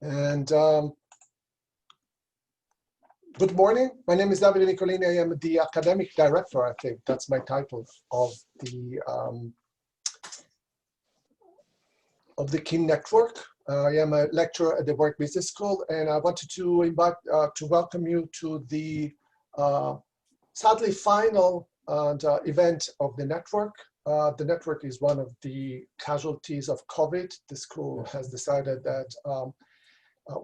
And good morning. My name is Davide Nicolini. I am the academic director, I think that's my title, of the KIN network. I am a lecturer at the Warwick Business School, and I wanted to invite to welcome you to the sadly final event of the network. The network is one of the casualties of COVID. The school has decided that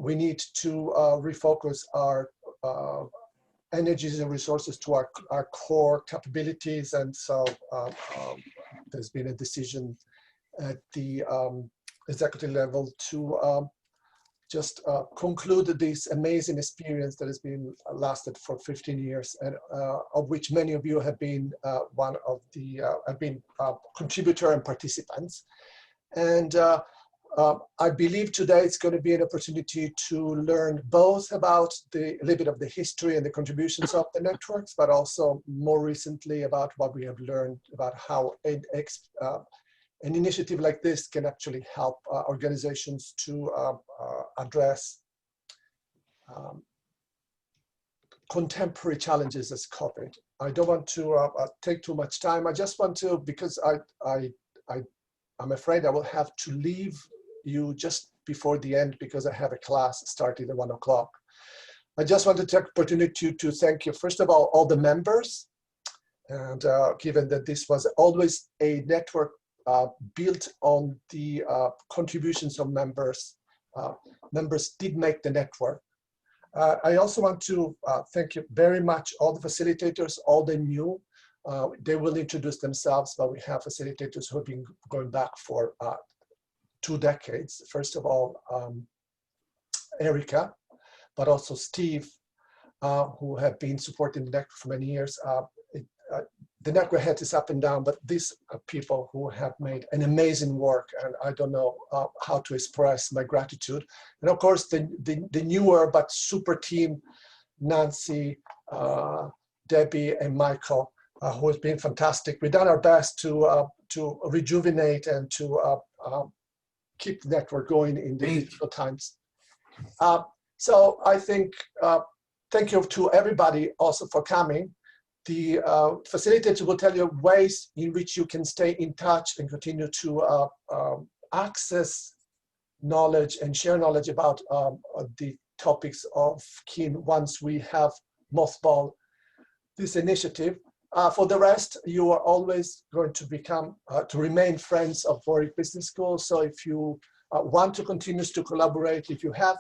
we need to refocus our energies and resources to our core capabilities, and so there's been a decision at the executive level to just conclude this amazing experience that has been lasted for 15 years, and of which many of you have been one of the contributor and participants. And I believe today it's going to be an opportunity to learn both about a little bit of the history and the contributions of the networks, but also more recently about what we have learned about how an initiative like this can actually help organizations to address contemporary challenges as COVID. I don't want to take too much time. I just want to, because I'm afraid I will have to leave you just before the end because I have a class starting at 1 o'clock. I just want to take the opportunity to thank you, first of all the members. And given that this was always a network built on the contributions of members, members did make the network. I also want to thank you very much, all the facilitators, all the new. They will introduce themselves, but we have facilitators who have been going back for 2 decades. First of all, Erica, but also Steve, who have been supporting the network for many years. The network head is up and down, but these are people who have made an amazing work, and I don't know how to express my gratitude. And of course, the newer but super team, Nancy, Debbie, and Michael, who has been fantastic. We've done our best to rejuvenate and to keep the network going in the difficult times. So I think, thank you to everybody also for coming. The facilitator will tell you ways in which you can stay in touch and continue to access knowledge and share knowledge about the topics of KIN once we have mothballed this initiative. For the rest, you are always going to remain friends of Warwick Business School. So if you want to continue to collaborate, if you have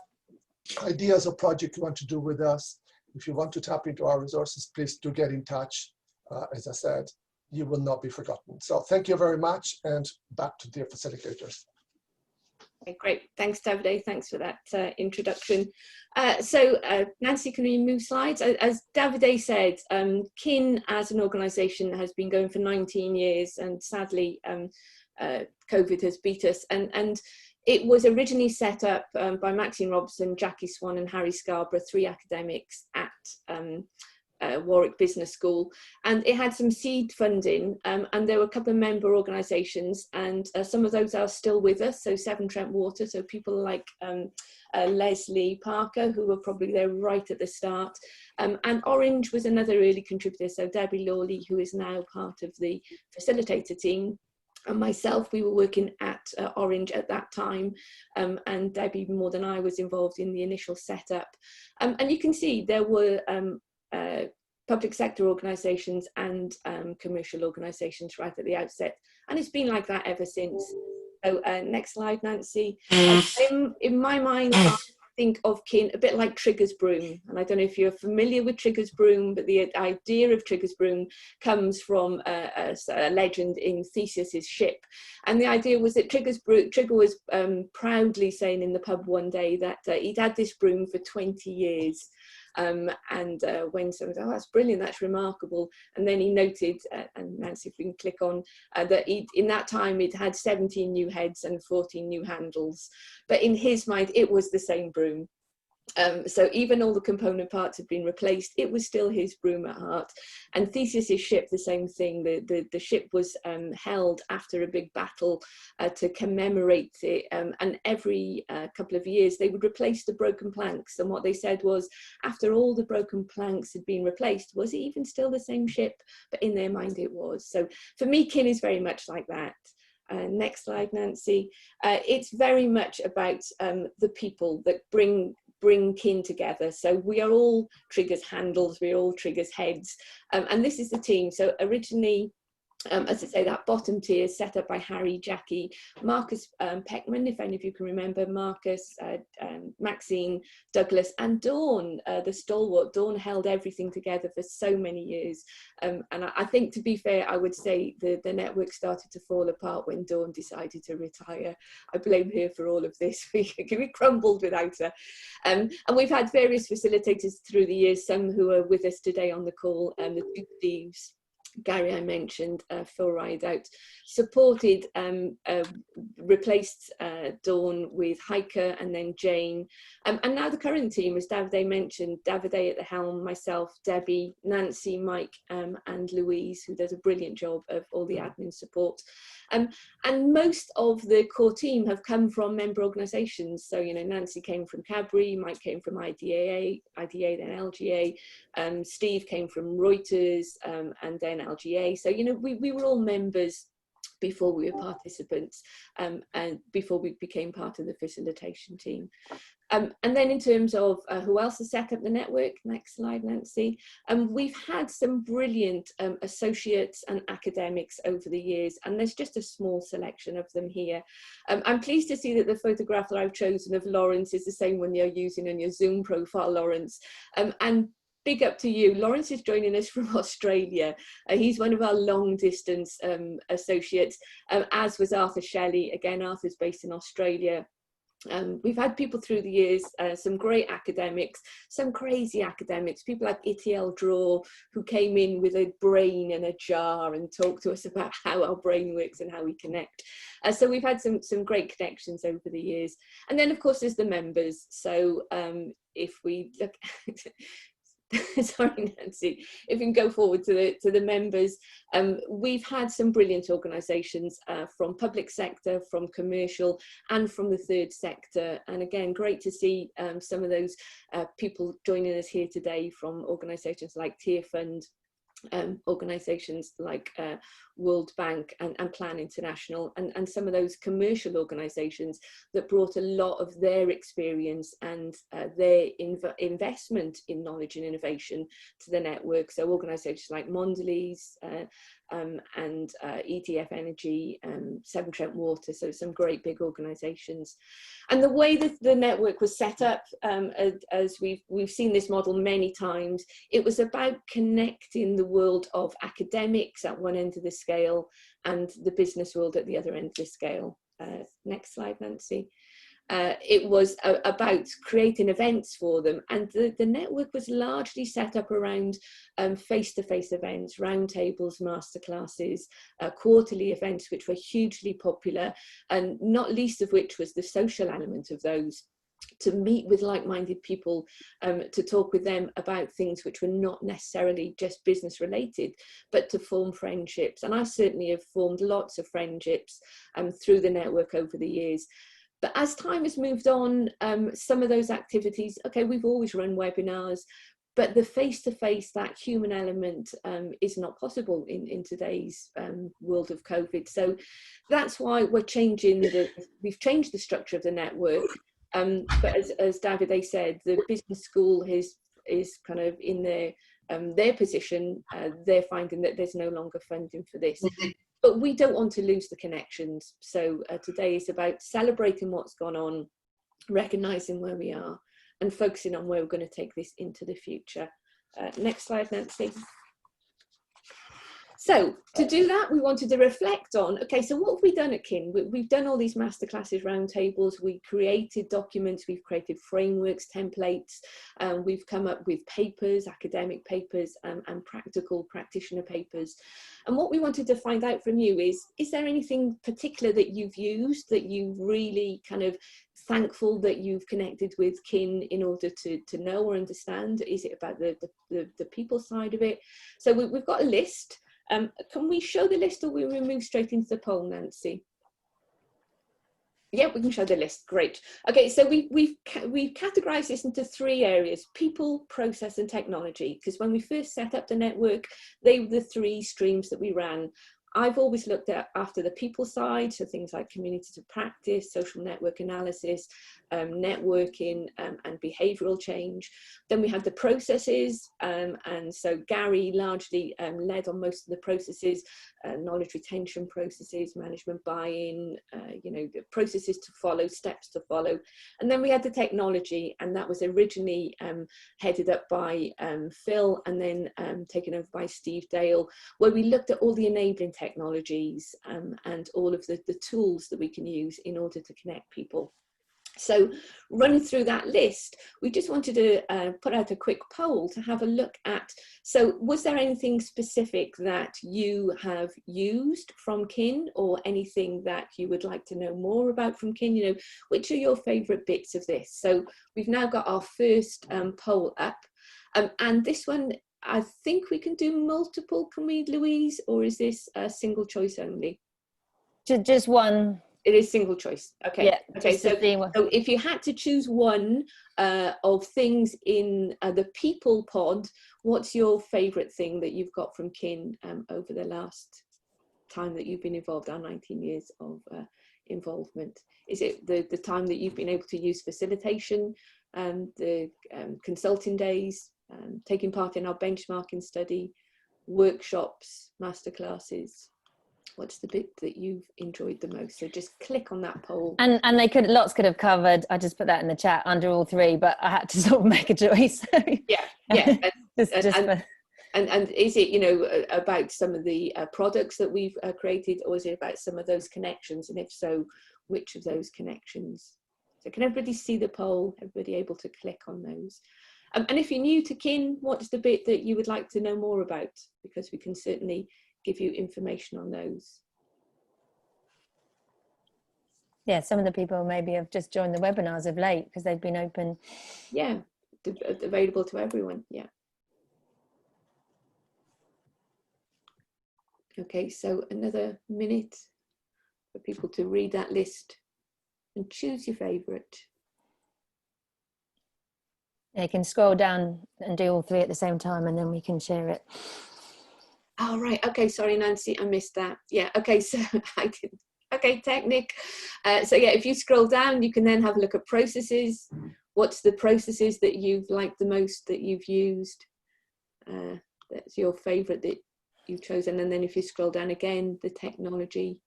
ideas or projects you want to do with us, if you want to tap into our resources, please do get in touch. As I said, you will not be forgotten. So thank you very much, and back to the facilitators. Okay, great. Thanks, Davide. Thanks for that introduction. Nancy, can we move slides? As Davide said, KIN as an organisation has been going for 19 years, and sadly, COVID has beat us. And it was originally set up by Maxine Robson, Jackie Swan, and Harry Scarborough, 3 academics at Warwick Business School, and it had some seed funding, and there were a couple of member organisations, and some of those are still with us. So Severn Trent Water, so people like Leslie Parker, who were probably there right at the start, and Orange was another early contributor. So Debbie Lawley, who is now part of the facilitator team, and myself, we were working at Orange at that time, and Debbie, more than I, was involved in the initial setup. And you can see there were public sector organisations and commercial organisations right at the outset, and it's been like that ever since. So next slide, Nancy. In my mind, I think of KIN a bit like Trigger's broom, and I don't know if you're familiar with Trigger's broom, but the idea of Trigger's broom comes from a legend in Theseus's ship, and the idea was that Trigger was proudly saying in the pub one day that he'd had this broom for 20 years. When someone said, "Oh, that's brilliant, that's remarkable," and then he noted, and Nancy, if we can click on, that in that time it had 17 new heads and 14 new handles, but in his mind it was the same broom. So even all the component parts have been replaced, it was still his broom at heart. And Theseus's ship, the same thing. The ship was held after a big battle to commemorate it. And every couple of years, they would replace the broken planks. And what they said was, after all the broken planks had been replaced, was it even still the same ship? But in their mind, it was. So for me, KIN is very much like that. Next slide, Nancy. It's very much about the people that bring KIN together. So we are all triggers handles, we're all triggers heads, and this is the team. So originally, as I say, that bottom tier is set up by Harry, Jackie, Marcus Peckman, if any of you can remember, Marcus, Maxine, Douglas, and Dawn, the stalwart. Dawn held everything together for so many years. And I think, to be fair, I would say the network started to fall apart when Dawn decided to retire. I blame her for all of this. We crumbled without her. And we've had various facilitators through the years, some who are with us today on the call, the two Steves, Gary I mentioned, Phil Rideout, supported, replaced Dawn with Hiker and then Jane. And now the current team, as Davide mentioned, Davide at the helm, myself, Debbie, Nancy, Mike, and Louise, who does a brilliant job of all the admin support. And most of the core team have come from member organisations. So, you know, Nancy came from Cadbury, Mike came from IDA then LGA, Steve came from Reuters, and then LGA. So, you know, we were all members before we were participants, and before we became part of the facilitation team. And then in terms of who else has set up the network, next slide, Nancy, we've had some brilliant associates and academics over the years, and there's just a small selection of them here. I'm pleased to see that the photograph that I've chosen of Lawrence is the same one you're using on your Zoom profile, Lawrence. And big up to you. Lawrence is joining us from Australia. He's one of our long distance associates, as was Arthur Shelley. Again, Arthur's based in Australia. We've had people through the years, some great academics, some crazy academics, people like Itiel Draw, who came in with a brain in a jar and talked to us about how our brain works and how we connect. So we've had some great connections over the years. And then, of course, there's the members. So if we look sorry, Nancy, if we can go forward to the members, we've had some brilliant organisations from public sector, from commercial, and from the third sector. And again, great to see some of those people joining us here today from organisations like Tier Fund, organisations like World Bank and Plan International, and some of those commercial organisations that brought a lot of their experience and their investment in knowledge and innovation to the network. So organisations like Mondelez and EDF Energy, Severn Trent Water, so some great big organisations. And the way that the network was set up, as we've seen this model many times, it was about connecting the world of academics at one end of the scale and the business world at the other end of the scale. Next slide, Nancy. It was about creating events for them, and the network was largely set up around face-to-face events, roundtables, masterclasses, quarterly events, which were hugely popular, and not least of which was the social element of those, to meet with like-minded people, to talk with them about things which were not necessarily just business related, but to form friendships. And I certainly have formed lots of friendships through the network over the years. But as time has moved on, some of those activities, okay, we've always run webinars, but the face-to-face, that human element is not possible in today's world of COVID. So that's why we're changing we've changed the structure of the network. But as Davide said, the business school is kind of in their position. They're finding that there's no longer funding for this. But we don't want to lose the connections. So today is about celebrating what's gone on, recognising where we are, and focusing on where we're going to take this into the future. Next slide, Nancy. So to do that, we wanted to reflect on, okay, so what have we done at KIN? We've done all these masterclasses, roundtables, we created documents, we've created frameworks, templates, we've come up with papers, academic papers, and practical practitioner papers. And what we wanted to find out from you is there anything particular that you've used that you've really kind of thankful that you've connected with KIN in order to know or understand? Is it about the people side of it? So we've got a list. Can we show the list, or will we move straight into the poll, Nancy? Yeah, we can show the list. Great. Okay, so we've categorized this into 3 areas: people, process, and technology. Because when we first set up the network, they were the 3 streams that we ran. I've always looked at after the people side, so things like community to practice, social network analysis, networking, and behavioural change. Then we had the processes, and so Gary largely led on most of the processes, knowledge retention processes, management buy-in, you know, the processes to follow, steps to follow. And then we had the technology, and that was originally headed up by Phil, and then taken over by Steve Dale, where we looked at all the enabling technologies and all of the tools that we can use in order to connect people. So running through that list, we just wanted to put out a quick poll to have a look at, so was there anything specific that you have used from KIN, or anything that you would like to know more about from KIN? You know, which are your favourite bits of this? So we've now got our first poll up, and this one, I think we can do multiple, can we, Louise, or is this a single choice only? Just one. It is single choice. Okay. Yeah, okay. So if you had to choose one of things in the people pod, what's your favourite thing that you've got from KIN over the last time that you've been involved, our 19 years of involvement? Is it the time that you've been able to use facilitation, the consulting days, taking part in our benchmarking study, workshops, masterclasses? What's the bit that you've enjoyed the most? So just click on that poll. And lots could have covered, I just put that in the chat, under all 3, but I had to sort of make a choice. Yeah. And is it, you know, about some of the products that we've created, or is it about some of those connections? And if so, which of those connections? So can everybody see the poll? Everybody able to click on those? And if you're new to KIN, what's the bit that you would like to know more about? Because we can certainly give you information on those. Yeah, some of the people maybe have just joined the webinars of late because they've been open. Yeah, available to everyone. Yeah. Okay, so another minute for people to read that list and choose your favourite. Yeah, you can scroll down and do all 3 at the same time, and then we can share it. Oh, right. Okay. Sorry, Nancy, I missed that. Yeah. Okay. So I didn't. Okay, technique. So yeah, if you scroll down, you can then have a look at processes. What's the processes that you've liked the most, that you've used? That's your favorite that you've chosen. And then if you scroll down again, the technology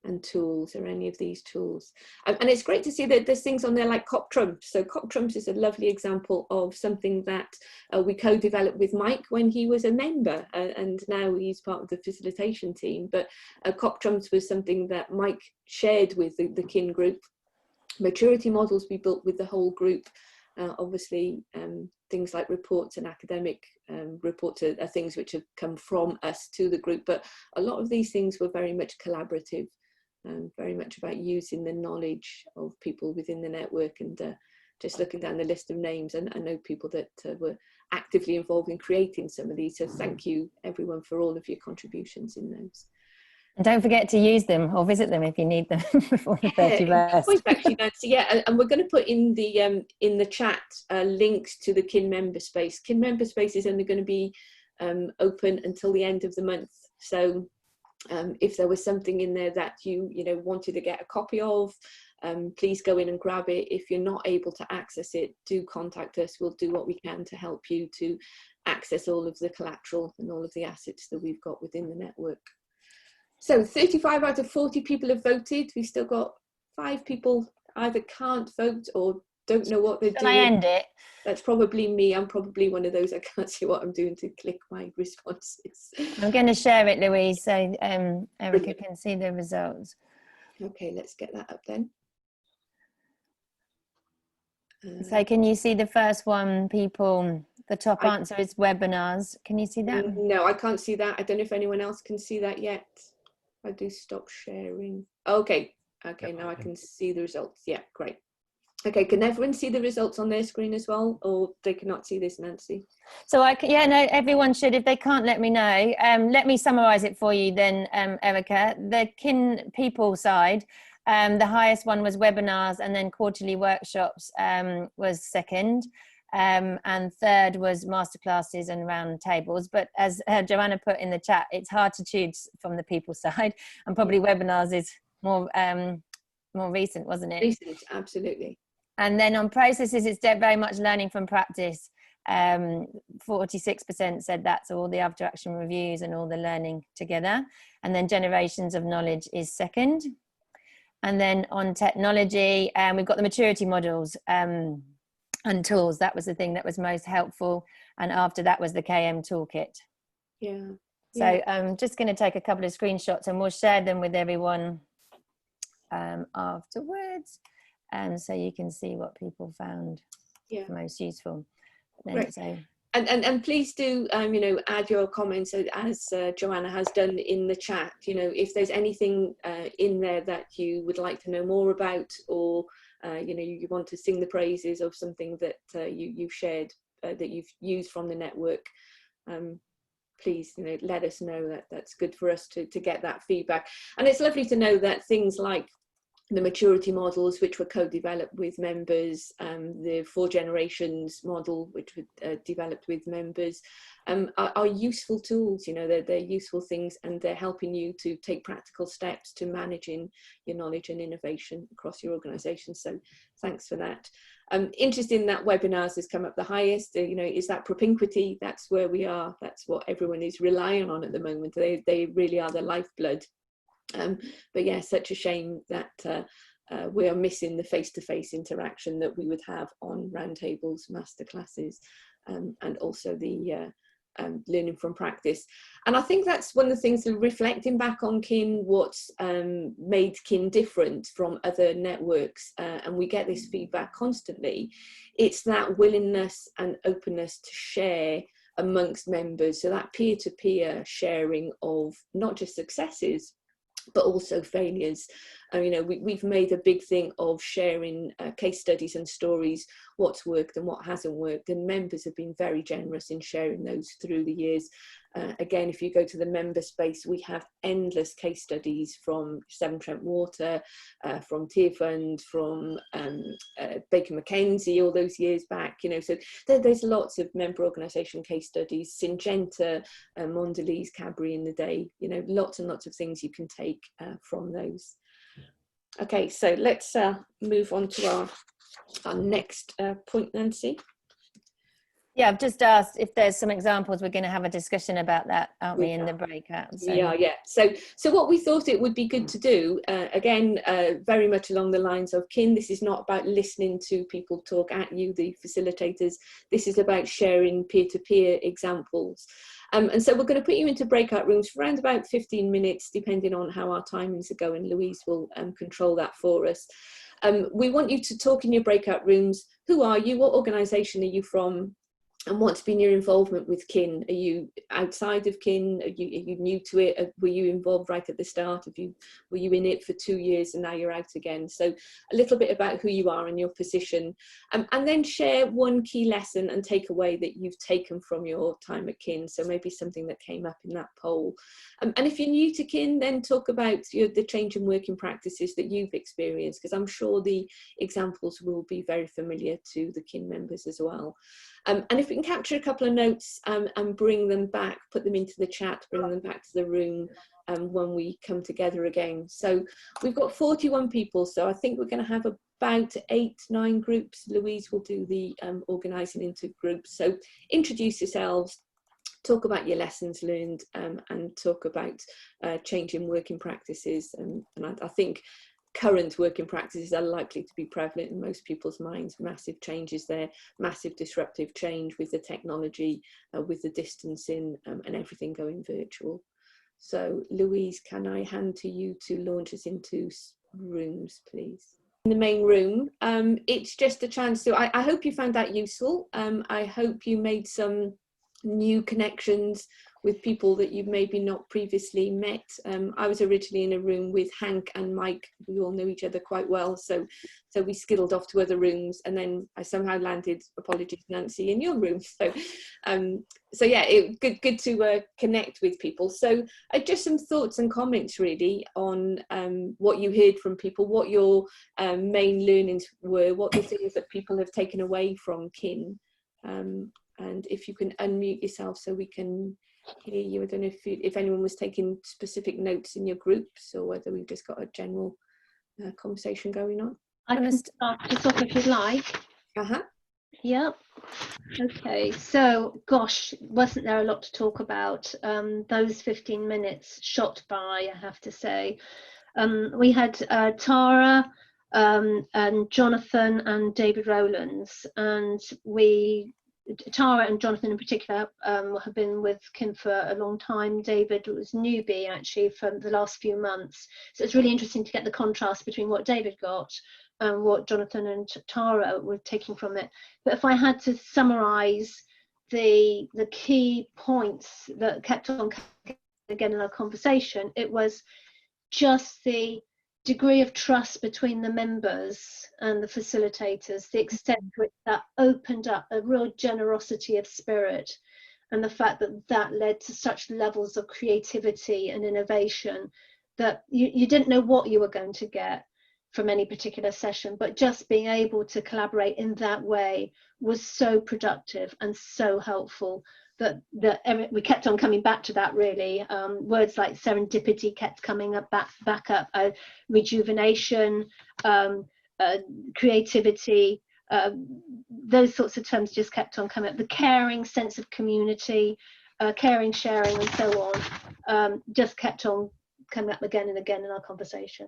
and tools, or any of these tools. And it's great to see that there's things on there like Cop Trumps. So Cop Trumps is a lovely example of something that we co-developed with Mike when he was a member, and now he's part of the facilitation team. But Cop Trumps was something that Mike shared with the KIN group. Maturity models we built with the whole group. Obviously, things like reports and academic reports are things which have come from us to the group, but a lot of these things were very much collaborative. Very much about using the knowledge of people within the network, and just looking down the list of names, and I know people that were actively involved in creating some of these, so thank you everyone for all of your contributions in those. And don't forget to use them or visit them if you need them before the 31st. Actually, Nancy, yeah, and we're going to put in the chat links to the KIN member space. KIN member space is only going to be open until the end of the month, so if there was something in there that you wanted to get a copy of, please go in and grab it. If you're not able to access it, do contact us. We'll do what we can to help you to access all of the collateral and all of the assets that we've got within the network. So 35 out of 40 people have voted. We've still got 5 people either can't vote or don't know what they're Can doing. I end it? That's probably me. I'm probably one of those, I can't see what I'm doing to click my responses. I'm going to share it, Louise, so Erica Brilliant. can see the results. Okay, let's get that up then. So can you see the first one, people? The top answer is webinars. Can you see that? No, I can't see that. I don't know if anyone else can see that yet. I do stop sharing. Okay, okay, now I can see the results. Yeah, great. Okay, can everyone see the results on their screen as well, or they cannot see this, Nancy? So yeah, no, everyone should. If they can't, let me know. Let me summarise it for you then, Erica. The KIN people side, the highest one was webinars, and then quarterly workshops was second, and third was masterclasses and round tables. But as Joanna put in the chat, it's hard to choose from the people side, and probably webinars is more recent, wasn't it? Recent, absolutely. And then on processes, it's very much learning from practice. 46% said that's all the after action reviews and all the learning together. And then generations of knowledge is second. And then on technology, we've got the maturity models and tools. That was the thing that was most helpful. And after that was the KM toolkit. Yeah. So I'm just going to take a couple of screenshots and we'll share them with everyone afterwards. So you can see what people found most useful. Right. So. And please do, you know, add your comments as Joanna has done in the chat. You know, if there's anything in there that you would like to know more about, or you know, you want to sing the praises of something that you've shared, that you've used from the network, please, you know, let us know. That's good for us to get that feedback. And it's lovely to know that things like the maturity models, which were co-developed with members, the 4 generations model, which were developed with members, are useful tools. You know, they're useful things, and they're helping you to take practical steps to managing your knowledge and innovation across your organisation. So thanks for that. Interesting that webinars has come up the highest. You know, is that propinquity? That's where we are. That's what everyone is relying on at the moment. They really are the lifeblood. But yeah, such a shame that we are missing the face-to-face interaction that we would have on roundtables, masterclasses, and also the learning from practice. And I think that's one of the things, reflecting back on KIN, what's made KIN different from other networks, and we get this feedback constantly. It's that willingness and openness to share amongst members, so that peer-to-peer sharing of not just successes, but also failures. You know, we've made a big thing of sharing case studies and stories, what's worked and what hasn't worked, and members have been very generous in sharing those through the years. Again, if you go to the member space, we have endless case studies from Severn Trent Water, from Tier Fund, from Baker McKenzie all those years back, you know, so there's lots of member organisation case studies, Syngenta, Mondelez, Cadbury in the day, you know, lots and lots of things you can take from those. Okay, so let's move on to our next point, Nancy. Yeah, I've just asked if there's some examples. We're going to have a discussion about that, aren't we, in the breakout? So. Yeah. So what we thought it would be good to do, again, very much along the lines of KIN, this is not about listening to people talk at you, the facilitators. This is about sharing peer-to-peer examples. And so we're going to put you into breakout rooms for around about 15 minutes, depending on how our timings are going. Louise will control that for us. We want you to talk in your breakout rooms. Who are you? What organisation are you from? And what's been your involvement with KIN? Are you outside of KIN? Are you new to it? Were you involved right at the start? Were you in it for 2 years and now you're out again? So a little bit about who you are and your position. And then share one key lesson and takeaway that you've taken from your time at KIN. So maybe something that came up in that poll. And if you're new to KIN, then talk about the change in working practices that you've experienced, because I'm sure the examples will be very familiar to the KIN members as well. And if we can capture a couple of notes and bring them back, put them into the chat, bring them back to the room when we come together again. So we've got 41 people, so I think we're going to have about 8-9 groups. Louise will do the organising into groups. So introduce yourselves, talk about your lessons learned, and talk about changing working practices. And I think current working practices are likely to be prevalent in most people's minds. Massive changes there, massive disruptive change with the technology, with the distancing, and everything going virtual. So Louise, can I hand to you to launch us into rooms, please? In the main room, it's just a chance to, I hope you found that useful. I hope you made some new connections with people that you've maybe not previously met. I was originally in a room with Hank and Mike. We all know each other quite well, so we skittled off to other rooms, and then I somehow landed, apologies Nancy, in your room. So yeah, good to connect with people. So just some thoughts and comments really on what you heard from people, what your main learnings were, what the things that people have taken away from KIN. And if you can unmute yourself so we can hear you. I don't know if anyone was taking specific notes in your groups, or whether we've just got a general conversation going on. I can start this off if you'd like. Yeah. Okay. So, gosh, wasn't there a lot to talk about? Those 15 minutes shot by, I have to say. We had Tara and Jonathan and David Rowlands, and Tara and Jonathan in particular have been with KIN for a long time. David was newbie actually for the last few months. So it's really interesting to get the contrast between what David got and what Jonathan and Tara were taking from it. But if I had to summarise the key points that kept on coming again in our conversation, it was just the degree of trust between the members and the facilitators, the extent to which that opened up a real generosity of spirit, and the fact that that led to such levels of creativity and innovation that you didn't know what you were going to get from any particular session, but just being able to collaborate in that way was so productive and so helpful that we kept on coming back to that really. Words like serendipity kept coming up, back up, rejuvenation, creativity, those sorts of terms just kept on coming up. The caring sense of community, caring, sharing, and so on, just kept on coming up again and again in our conversation.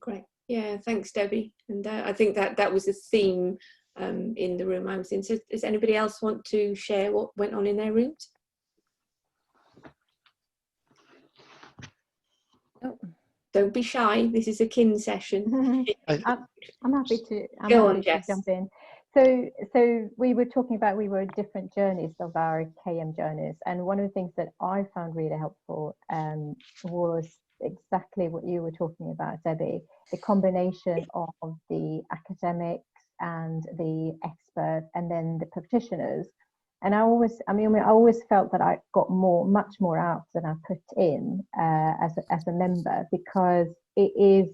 Great. Yeah, thanks, Debbie. And I think that was a theme in the room I was in. So does anybody else want to share what went on in their rooms? Oh, don't be shy. This is a KIN session. I'm happy to. Go on, Jess. Jump in. So we were talking about we were in different journeys of our KM journeys, and one of the things that I found really helpful was exactly what you were talking about, Debbie. The combination of the academics and the experts, and then the practitioners. And I always felt that I got much more out than I put in as a member, because it's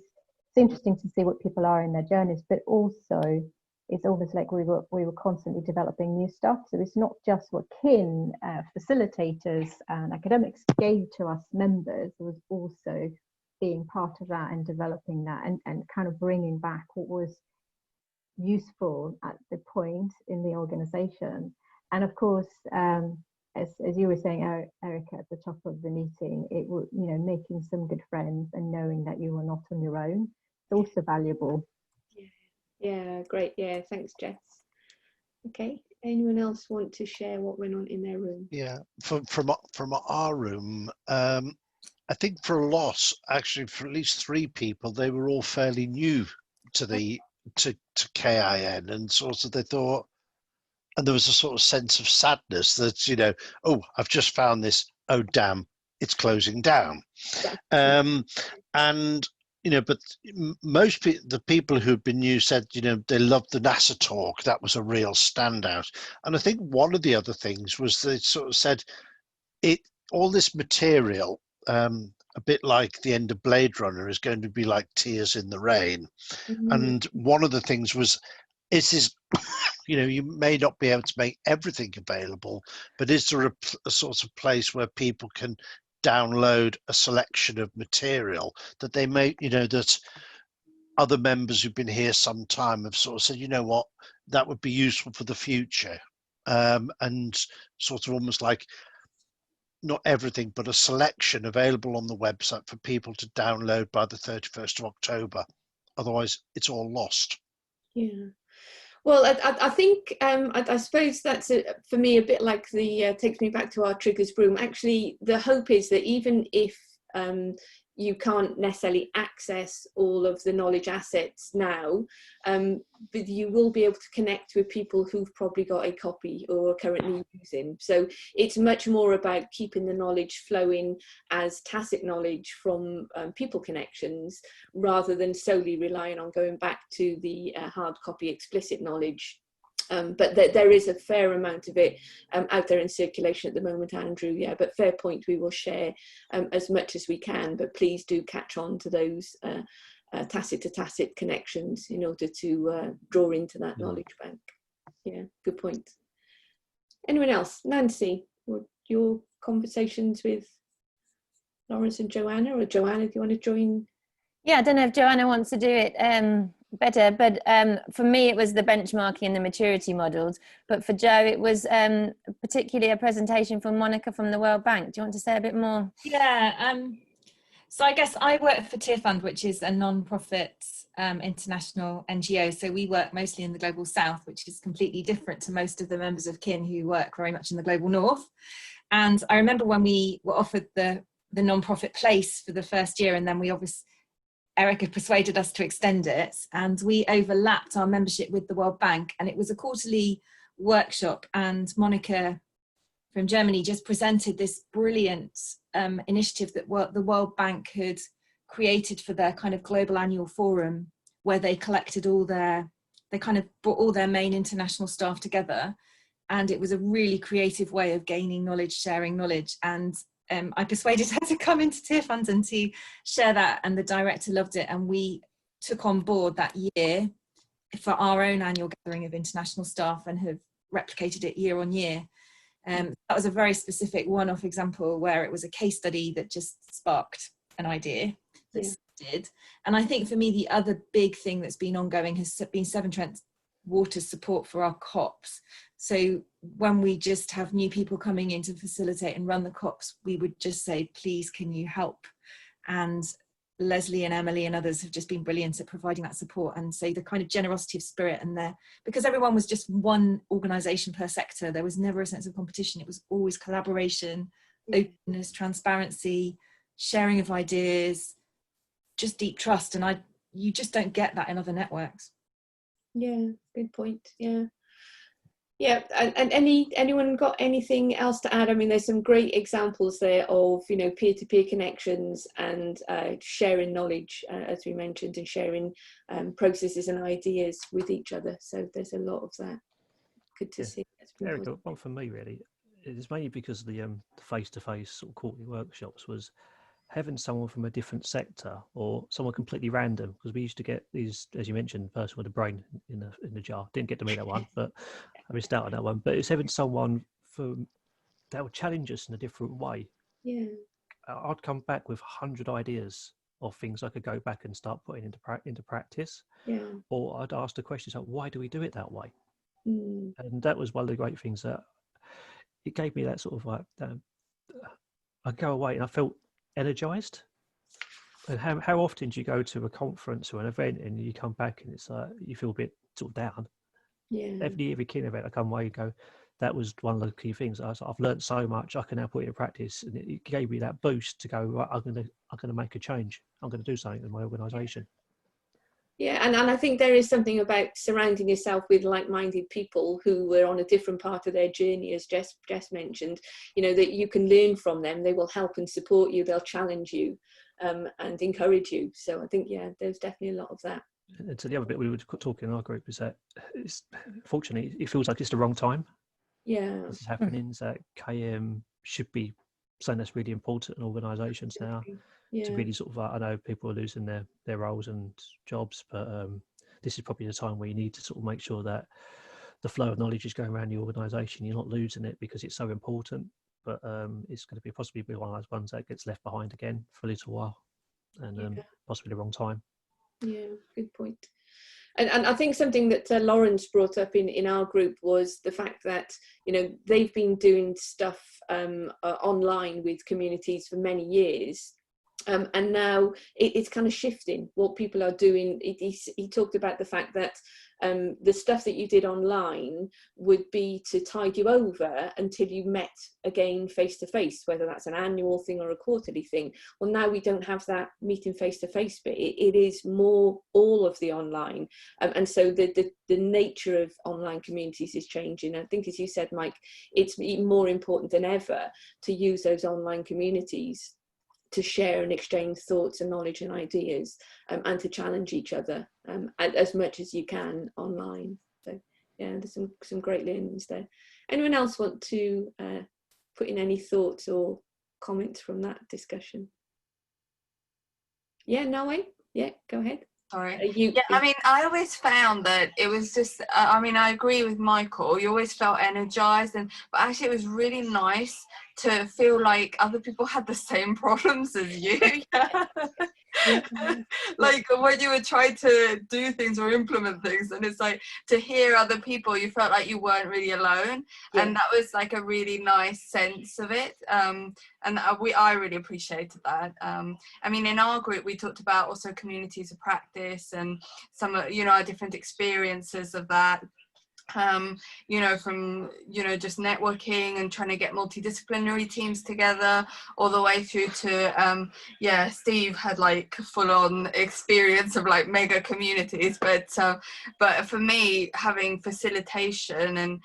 interesting to see what people are in their journeys, but also it's almost like we were constantly developing new stuff. So it's not just what KIN facilitators and academics gave to us members. It was also being part of that and developing that and kind of bringing back what was useful at the point in the organization. And of course, as you were saying, Erica, at the top of the meeting, it was, making some good friends and knowing that you were not on your own. It's also valuable. Yeah, great. Yeah, thanks, Jess. Okay, anyone else want to share what went on in their room? Yeah, from our room, I think for a lot, actually, for at least 3 people, they were all fairly new to KIN, and sort of they thought, and there was a sort of sense of sadness that, oh, I've just found this, oh damn, it's closing down. And but most the people who've been new said, they loved the NASA talk. That was a real standout. And I think one of the other things was they sort of said all this material, a bit like the end of Blade Runner, is going to be like tears in the rain. Mm-hmm. And one of the things was, is this, you may not be able to make everything available, but is there a sort of place where people can download a selection of material that they may, that other members who've been here some time have sort of said, what, that would be useful for the future. And sort of almost like, not everything, but a selection available on the website for people to download by the 31st of October. otherwise it's all lost. Yeah. Well, I think, I suppose that's for me a bit like the, takes me back to our triggers broom. Actually, the hope is that even if you can't necessarily access all of the knowledge assets now, but you will be able to connect with people who've probably got a copy or are currently using. So it's much more about keeping the knowledge flowing as tacit knowledge from people connections, rather than solely relying on going back to the hard copy explicit knowledge. But there is a fair amount of it out there in circulation at the moment, Andrew. Yeah, but fair point, we will share as much as we can, but please do catch on to those tacit to tacit connections in order to draw into that knowledge bank. Yeah, good point. Anyone else? Nancy, your conversations with Lawrence and Joanna, or Joanna, do you want to join? Yeah, I don't know if Joanna wants to do it better, but for me it was the benchmarking and the maturity models, but for Joe it was particularly a presentation from Monica from the World Bank. Do you want to say a bit more? Yeah, so I guess I work for Tear Fund, which is a non-profit international NGO, so we work mostly in the Global South, which is completely different to most of the members of KIN who work very much in the Global North. And I remember when we were offered the non-profit place for the first year, and then we obviously, Erica persuaded us to extend it, and we overlapped our membership with the World Bank, and it was a quarterly workshop, and Monica from Germany just presented this brilliant initiative that the World Bank had created for their kind of global annual forum, where they collected they kind of brought all their main international staff together, and it was a really creative way of gaining knowledge, sharing knowledge. And I persuaded her to come into Tear Fund and to share that, and the director loved it, and we took on board that year for our own annual gathering of international staff and have replicated it year on year. That was a very specific one-off example where it was a case study that just sparked an idea that did. And I think for me the other big thing that's been ongoing has been Severn Trent Water's support for our COPs. So when we just have new people coming in to facilitate and run the COPs, we would just say, please, can you help? And Leslie and Emily and others have just been brilliant at providing that support. And so the kind of generosity of spirit, and because everyone was just one organisation per sector, there was never a sense of competition. It was always collaboration, openness, transparency, sharing of ideas, just deep trust. And you just don't get that in other networks. Yeah, good point. Yeah. Yeah, and anyone got anything else to add? I mean, there's some great examples there of, you know, peer-to-peer connections and sharing knowledge, as we mentioned, and sharing processes and ideas with each other. So there's a lot of that. Good to see. Erica, one for me really, it's mainly because the face-to-face sort of quarterly workshops was having someone from a different sector or someone completely random, because we used to get these, as you mentioned, person with a brain in the jar. Didn't get to meet that one, but I missed out on that one. But it's having someone that would challenge us in a different way. Yeah, I'd come back with 100 ideas of things I could go back and start putting into practice. Yeah. Or I'd ask the questions like, why do we do it that way? And that was one of the great things that it gave me, that sort of like, I'd go away and I felt energized. And how often do you go to a conference or an event and you come back and it's like you feel a bit sort of down? Yeah. Every KIN event I come away and go, that was one of the key things. I've learned so much, I can now put it in practice, and it gave me that boost to go, right, I'm gonna make a change. I'm gonna do something in my organisation. Yeah, and I think there is something about surrounding yourself with like-minded people who were on a different part of their journey, as Jess mentioned, you know, that you can learn from them. They will help and support you, they'll challenge you and encourage you. So I think, yeah, there's definitely a lot of that. And so the other bit we were talking in our group is that, fortunately, it feels like it's the wrong time. Yeah. This is happening, that KM should be something that's really important in organisations now. Yeah. To really sort of, I know people are losing their roles and jobs, but this is probably the time where you need to sort of make sure that the flow of knowledge is going around the organisation. You're not losing it because it's so important, but it's going to be possibly one of those ones that gets left behind again for a little while, and possibly the wrong time. Yeah, good point. And I think something that Lawrence brought up in our group was the fact that, you know, they've been doing stuff online with communities for many years. And now it's kind of shifting what people are doing. He talked about the fact that the stuff that you did online would be to tide you over until you met again face to face, whether that's an annual thing or a quarterly thing. Well, now we don't have that meeting face to face bit. It is more all of the online, and so the nature of online communities is changing. I think, as you said, Mike, it's even more important than ever to use those online communities to share and exchange thoughts and knowledge and ideas, and to challenge each other as much as you can online. So yeah, there's some great learnings there. Anyone else want to put in any thoughts or comments from that discussion? Yeah, Noe? Yeah, go ahead. Sorry. Yeah, I mean, I always found that it was just, I mean, I agree with Michael, you always felt energized, but actually it was really nice to feel like other people had the same problems as you. Like when you were trying to do things or implement things, and it's like to hear other people, you felt like you weren't really alone. Yeah. And that was like a really nice sense of it. And I really appreciated that. I mean, in our group, we talked about also communities of practice and some, you know, our different experiences of that. You know, from, you know, just networking and trying to get multidisciplinary teams together, all the way through to, yeah, Steve had like full-on experience of like mega communities, but for me, having facilitation and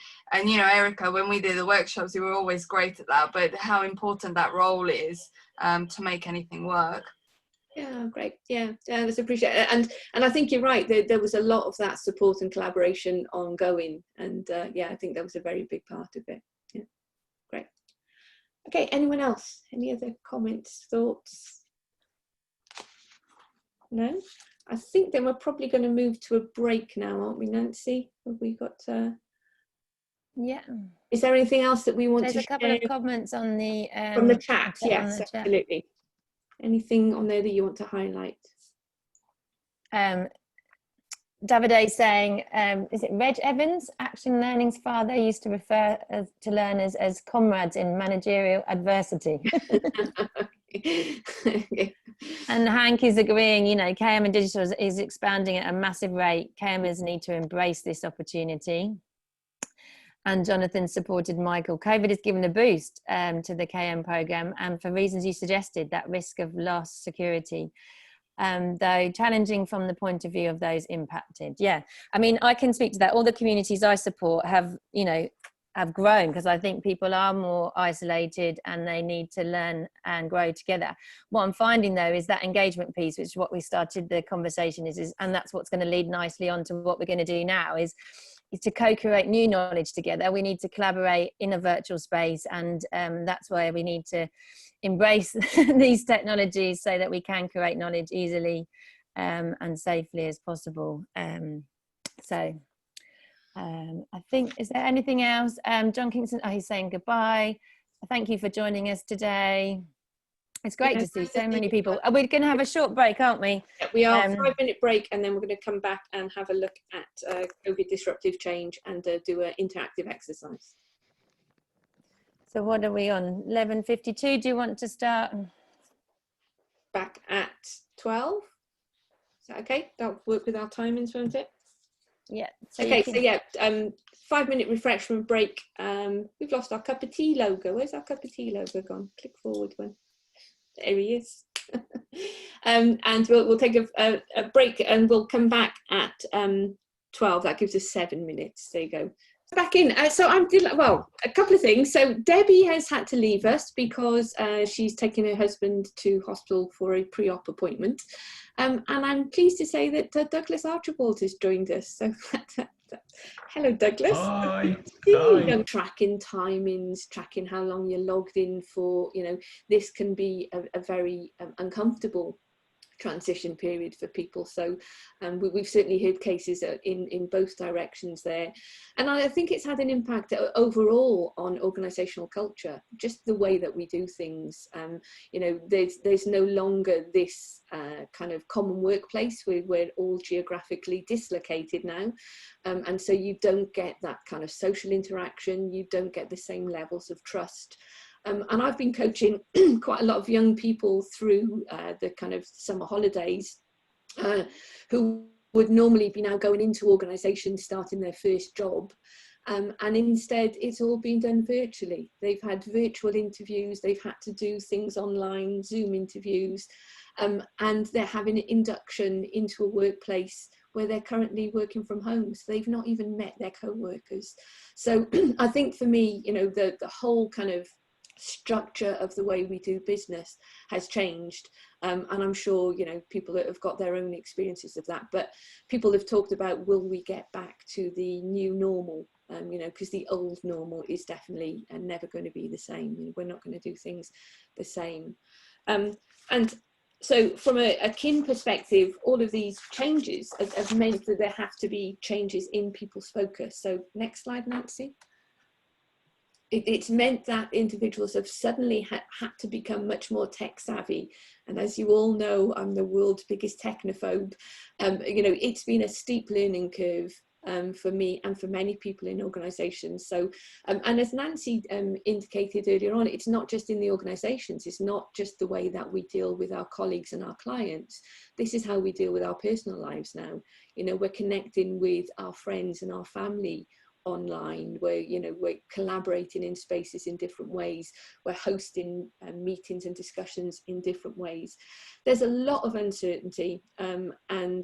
you know, Erica, when we did the workshops, you were always great at that, but how important that role is to make anything work. Yeah, great. Yeah, that's appreciated. And I think you're right. There was a lot of that support and collaboration ongoing. And yeah, I think that was a very big part of it. Yeah, great. Okay, anyone else? Any other comments, thoughts? No? I think then we're probably going to move to a break now, aren't we, Nancy? Have we got... Yeah. Is there anything else that we want to share? There's a couple of comments on the... from the chat, yes, absolutely. Anything on there that you want to highlight? Davide saying, is it Reg Evans? Action Learning's father used to refer to learners as comrades in managerial adversity. And Hank is agreeing, you know, KM and digital is expanding at a massive rate. KMers need to embrace this opportunity. And Jonathan supported Michael. COVID has given a boost to the KM program, and for reasons you suggested, that risk of lost security, though challenging from the point of view of those impacted. Yeah, I mean, I can speak to that. All the communities I support have, you know, have grown because I think people are more isolated and they need to learn and grow together. What I'm finding though is that engagement piece, which is what we started the conversation is and that's what's going to lead nicely on to what we're going to do now is to co-create new knowledge together. We need to collaborate in a virtual space, and that's where we need to embrace these technologies so that we can create knowledge easily and safely as possible. I think, is there anything else? John Kingston, he's saying goodbye. Thank you for joining us today. It's great to see so many people. We're going to have a short break, aren't we? Yeah, we are. 5-minute break, and then we're going to come back and have a look at COVID disruptive change and do an interactive exercise. So what are we on? 11:52. Do you want to start? Back at 12. Is that okay? That'll work with our timings, won't it? Yeah. So okay, so yeah, 5-minute refreshment break. We've lost our cup of tea logo. Where's our cup of tea logo gone? Click forward one. There he is. And we'll take a break, and we'll come back at 12. That gives us 7 minutes. There you go. Back in. So I'm well, a couple of things. So Debbie has had to leave us because she's taking her husband to hospital for a pre-op appointment. And I'm pleased to say that Douglas Archibald has joined us. So hello, Douglas. Hi. Hi. Tracking timings, tracking how long you're logged in for. You know, this can be a very uncomfortable transition period for people, so we've certainly heard cases in both directions there, and I think it's had an impact overall on organizational culture, just the way that we do things. You know, there's no longer this kind of common workplace where we're all geographically dislocated now, and so you don't get that kind of social interaction, you don't get the same levels of trust. And I've been coaching quite a lot of young people through the kind of summer holidays who would normally be now going into organisations starting their first job. And instead it's all been done virtually. They've had virtual interviews, they've had to do things online, Zoom interviews, and they're having an induction into a workplace where they're currently working from home. So they've not even met their co-workers. So I think for me, you know, the whole kind of structure of the way we do business has changed, and I'm sure, you know, people that have got their own experiences of that, but people have talked about, will we get back to the new normal? You know, because the old normal is definitely never going to be the same. You know, we're not going to do things the same. And so from a KIN perspective, all of these changes have meant that there have to be changes in people's focus. So next slide, Nancy. It's meant that individuals have suddenly had to become much more tech savvy. And as you all know, I'm the world's biggest technophobe. You know, it's been a steep learning curve for me and for many people in organisations. So, and as Nancy indicated earlier on, it's not just in the organisations, it's not just the way that we deal with our colleagues and our clients. This is how we deal with our personal lives now. You know, we're connecting with our friends and our family online, where, you know, we're collaborating in spaces in different ways, we're hosting meetings and discussions in different ways. There's a lot of uncertainty, and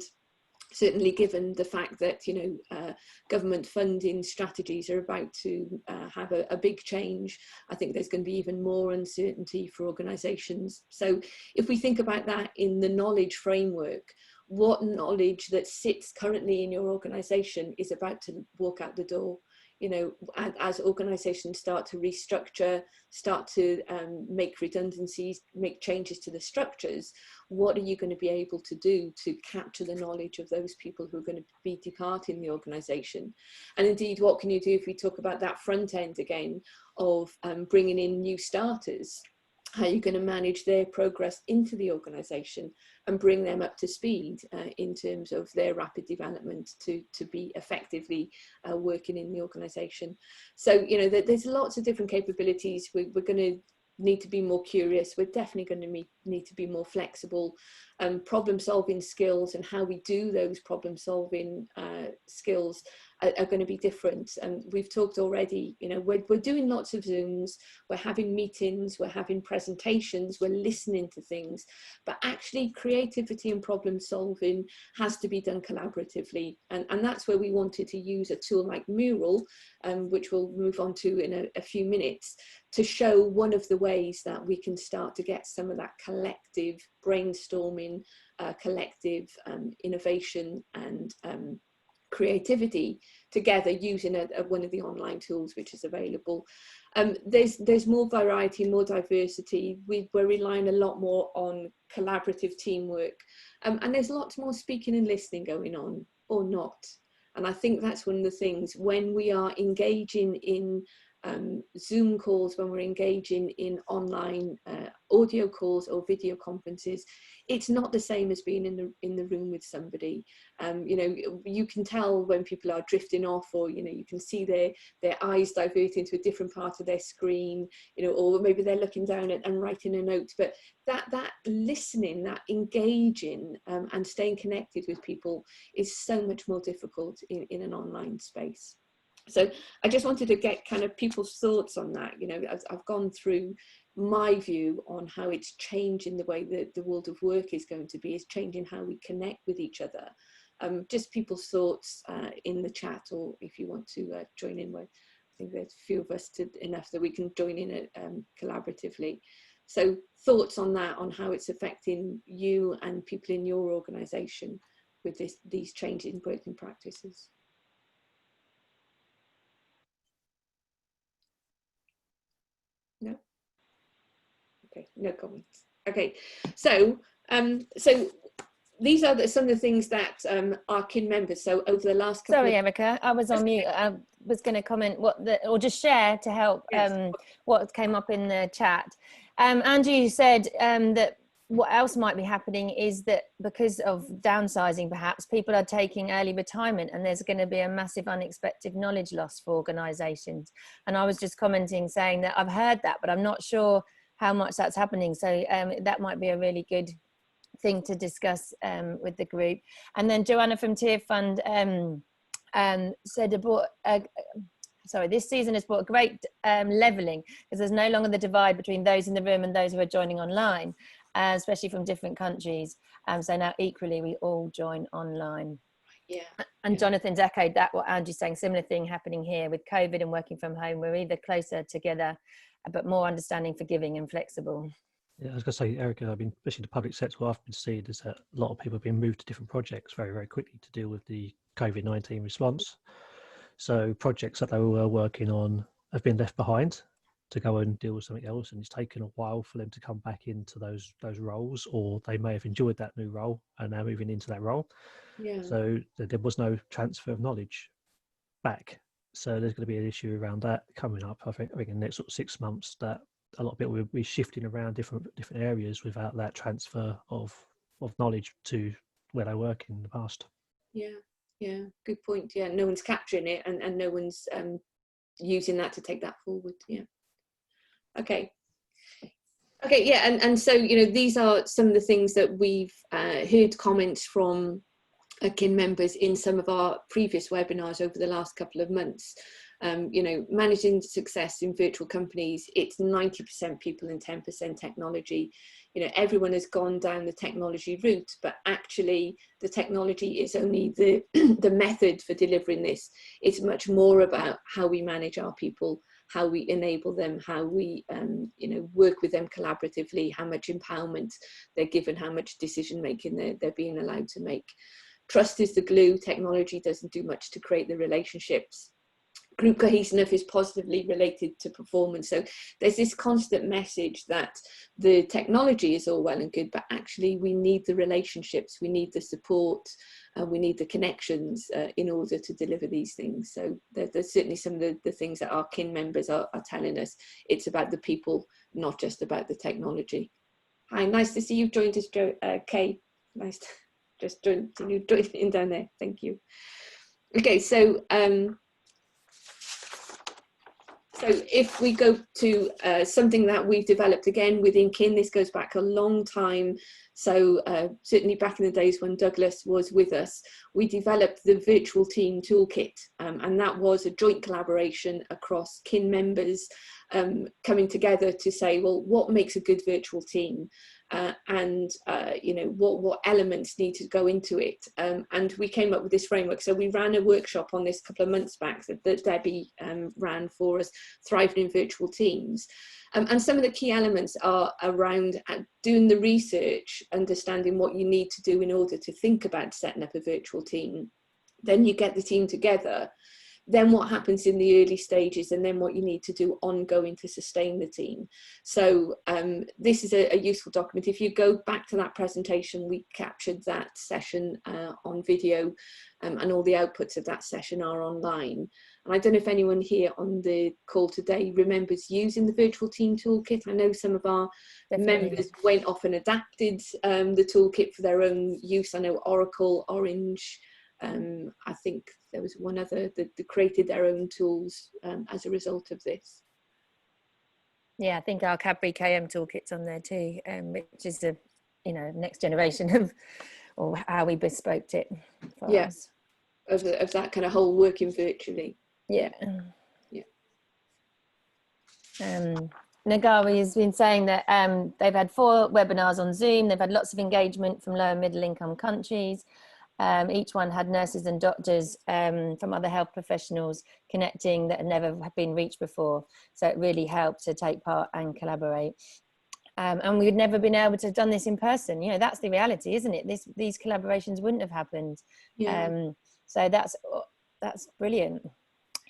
certainly given the fact that, you know, government funding strategies are about to have a big change, I think there's going to be even more uncertainty for organisations. So if we think about that in the knowledge framework, what knowledge that sits currently in your organisation is about to walk out the door. You know, as organisations start to restructure, start to make redundancies, make changes to the structures, what are you going to be able to do to capture the knowledge of those people who are going to be departing the organisation? And indeed, what can you do if we talk about that front end again of bringing in new starters? How are you going to manage their progress into the organisation and bring them up to speed in terms of their rapid development to be effectively working in the organisation? So, you know, there's lots of different capabilities. We're going to need to be more curious. We're definitely going to need to be more flexible. Problem solving skills and how we do those problem solving skills are going to be different. And we've talked already, you know, we're doing lots of Zooms, we're having meetings, we're having presentations, we're listening to things, but actually creativity and problem solving has to be done collaboratively. And that's where we wanted to use a tool like Mural, which we'll move on to in a few minutes, to show one of the ways that we can start to get some of that collective brainstorming, collective innovation and creativity together using one of the online tools which is available. There's more variety, more diversity. We're relying a lot more on collaborative teamwork, and there's lots more speaking and listening going on, or not. And I think that's one of the things when we are engaging in Zoom calls, when we're engaging in online audio calls or video conferences, it's not the same as being in the room with somebody. You know, you can tell when people are drifting off, or, you know, you can see their eyes diverting to a different part of their screen, you know, or maybe they're looking down and writing a note. But that listening, that engaging and staying connected with people is so much more difficult in an online space. So I just wanted to get kind of people's thoughts on that. You know, I've gone through my view on how it's changing the way that the world of work is going to be, is changing how we connect with each other. Just people's thoughts in the chat, or if you want to join in with, I think there's a few of us enough that we can join in collaboratively. So thoughts on that, on how it's affecting you and people in your organisation with these changes in working practices. No? Okay, no comments. Okay, so these are some of the things that our KIN members, so over the last couple Sorry, Erica, I was on mute. I was going to comment or just share to help what came up in the chat. Andrew said that what else might be happening is that because of downsizing, perhaps people are taking early retirement, and there's going to be a massive unexpected knowledge loss for organisations. And I was just commenting, saying that I've heard that, but I'm not sure how much that's happening. So that might be a really good thing to discuss with the group. And then Joanna from Tier Fund said about this season has brought a great levelling, because there's no longer the divide between those in the room and those who are joining online, especially from different countries. So now equally we all join online. Yeah. And Jonathan's echoed that, what Angie's saying, similar thing happening here with COVID and working from home. We're either closer together, but more understanding, forgiving and flexible. Yeah, I was going to say, Erica, I mean, especially the public sector, what I've been seeing is that a lot of people have been moved to different projects very, very quickly to deal with the COVID-19 response. So projects that they were working on have been left behind to go and deal with something else, and it's taken a while for them to come back into those roles, or they may have enjoyed that new role and now moving into that role. Yeah. So there was no transfer of knowledge back. So there's going to be an issue around that coming up. I think in the next sort of 6 months, that a lot of people will be shifting around different areas without that transfer of knowledge to where they work in the past. Yeah, good point. Yeah, no one's capturing it, and no one's using that to take that forward. Yeah. Okay, yeah, and so, you know, these are some of the things that we've heard comments from KIN members in some of our previous webinars over the last couple of months. You know, managing success in virtual companies, it's 90% people and 10% technology. You know, everyone has gone down the technology route, but actually the technology is only the the method for delivering this. It's much more about how we manage our people, how we enable them, how we you know, work with them collaboratively, how much empowerment they're given, how much decision making they're being allowed to make. Trust is the glue. Technology doesn't do much to create the relationships. Group cohesiveness is positively related to performance. So there's this constant message that the technology is all well and good, but actually we need the relationships, we need the support, we need the connections in order to deliver these things. So there's certainly some of the things that our KIN members are telling us. It's about the people, not just about the technology. Hi, nice to see you've joined us, Kay. Nice to just join in down there. Thank you. Okay, so so if we go to something that we've developed again within KIN, this goes back a long time. So certainly back in the days when Douglas was with us, we developed the virtual team toolkit, and that was a joint collaboration across KIN members coming together to say, well, what makes a good virtual team? And you know, what elements need to go into it, and we came up with this framework. So we ran a workshop on this a couple of months back that Debbie ran for us, Thriving in Virtual Teams, and some of the key elements are around doing the research, understanding what you need to do in order to think about setting up a virtual team. Then you get the team together. Then what happens in the early stages, and then what you need to do ongoing to sustain the team. So this is a useful document. If you go back to that presentation, we captured that session on video, and all the outputs of that session are online. And I don't know if anyone here on the call today remembers using the virtual team toolkit. I know some of our members went off and adapted the toolkit for their own use. I know Oracle, Orange, I think there was one other that created their own tools as a result of this. Yeah, I think our Cadbury KM toolkit's on there too, which is the, you know, next generation of, or how we bespoked it for us. Of that kind of whole working virtually. Yeah. Nagari has been saying that they've had 4 webinars on Zoom. They've had lots of engagement from low and middle income countries. Each one had nurses and doctors from other health professionals connecting that had never been reached before. So it really helped to take part and collaborate. And we'd never been able to have done this in person. You know, that's the reality, isn't it? These collaborations wouldn't have happened. Yeah. So that's brilliant.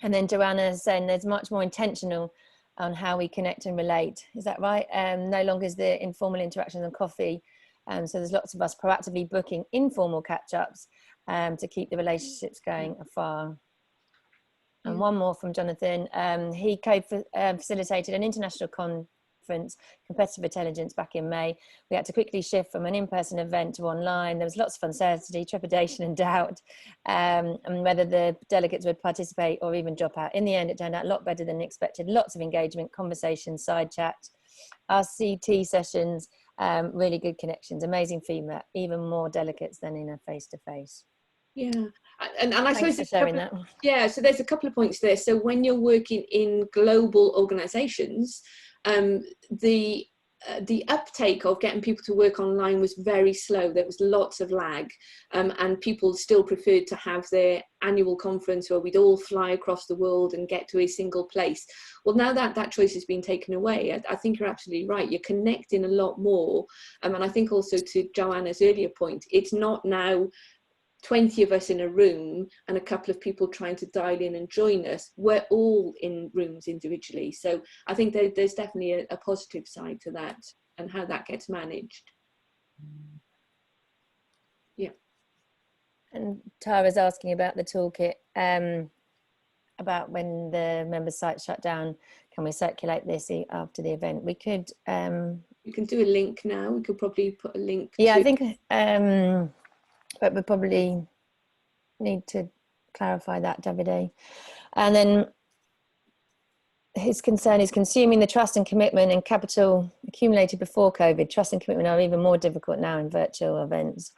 And then Joanna is saying there's much more intentional on how we connect and relate. Is that right? No longer is the informal interactions and coffee. So there's lots of us proactively booking informal catch-ups to keep the relationships going afar. And one more from Jonathan. He co-facilitated an international conference, competitive intelligence, back in May. We had to quickly shift from an in-person event to online. There was lots of uncertainty, trepidation and doubt, and whether the delegates would participate or even drop out. In the end, it turned out a lot better than expected. Lots of engagement, conversations, side chat, RCT sessions, really good connections, amazing feedback, even more delegates than in a face-to-face. Yeah, and I suppose for sharing that. Yeah, so there's a couple of points there. So when you're working in global organizations, the uptake of getting people to work online was very slow. There was lots of lag, and people still preferred to have their annual conference where we'd all fly across the world and get to a single place. Well, now that choice has been taken away, I think you're absolutely right. You're connecting a lot more. And I think also to Joanna's earlier point, it's not now 20 of us in a room and a couple of people trying to dial in and join us. We're all in rooms individually. So I think there's definitely a positive side to that and how that gets managed. Yeah. And Tara's asking about the toolkit, about when the member site shut down, can we circulate this after the event? We could. You can do a link now. We could probably put a link. Yeah, I think, but we probably need to clarify that, Davide. And then his concern is consuming the trust and commitment and capital accumulated before COVID. Trust and commitment are even more difficult now in virtual events.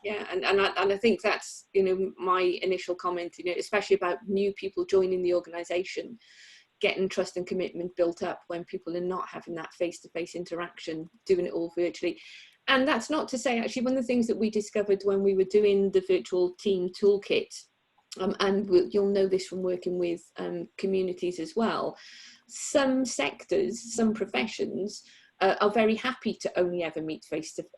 Yeah, and I think that's, you know, my initial comment, you know, especially about new people joining the organisation, getting trust and commitment built up when people are not having that face-to-face interaction, doing it all virtually. And that's not to say, actually, one of the things that we discovered when we were doing the virtual team toolkit, and you'll know this from working with communities as well, some sectors, some professions are very happy to only ever meet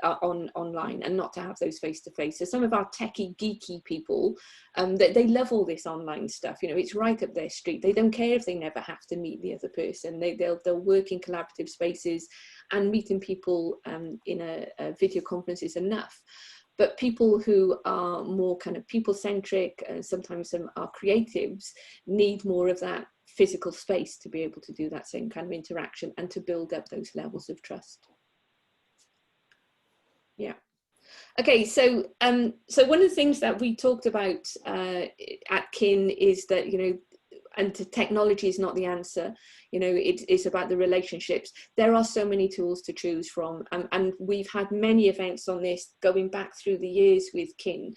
online and not to have those face-to-face. So some of our techie, geeky people, they love all this online stuff. You know, it's right up their street. They don't care if they never have to meet the other person. They'll work in collaborative spaces, and meeting people in a video conference is enough. But people who are more kind of people-centric, sometimes some are creatives, need more of that physical space to be able to do that same kind of interaction and to build up those levels of trust. Yeah. Okay, so so one of the things that we talked about at KIN is that, you know, and technology is not the answer. You know, it's about the relationships. There are so many tools to choose from, and we've had many events on this going back through the years with KIN.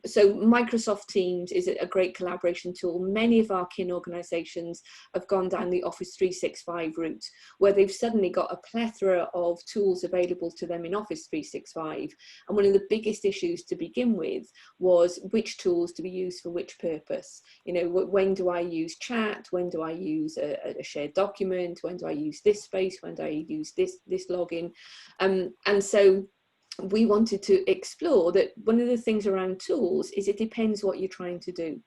So Microsoft Teams is a great collaboration tool. Many of our KIN organisations have gone down the Office 365 route, where they've suddenly got a plethora of tools available to them in Office 365. And one of the biggest issues to begin with was which tools to be used for which purpose. You know, when do I use chat? When do I use a shared document? When do I use this space? When do I use this login? And so we wanted to explore that one of the things around tools is it depends what you're trying to do.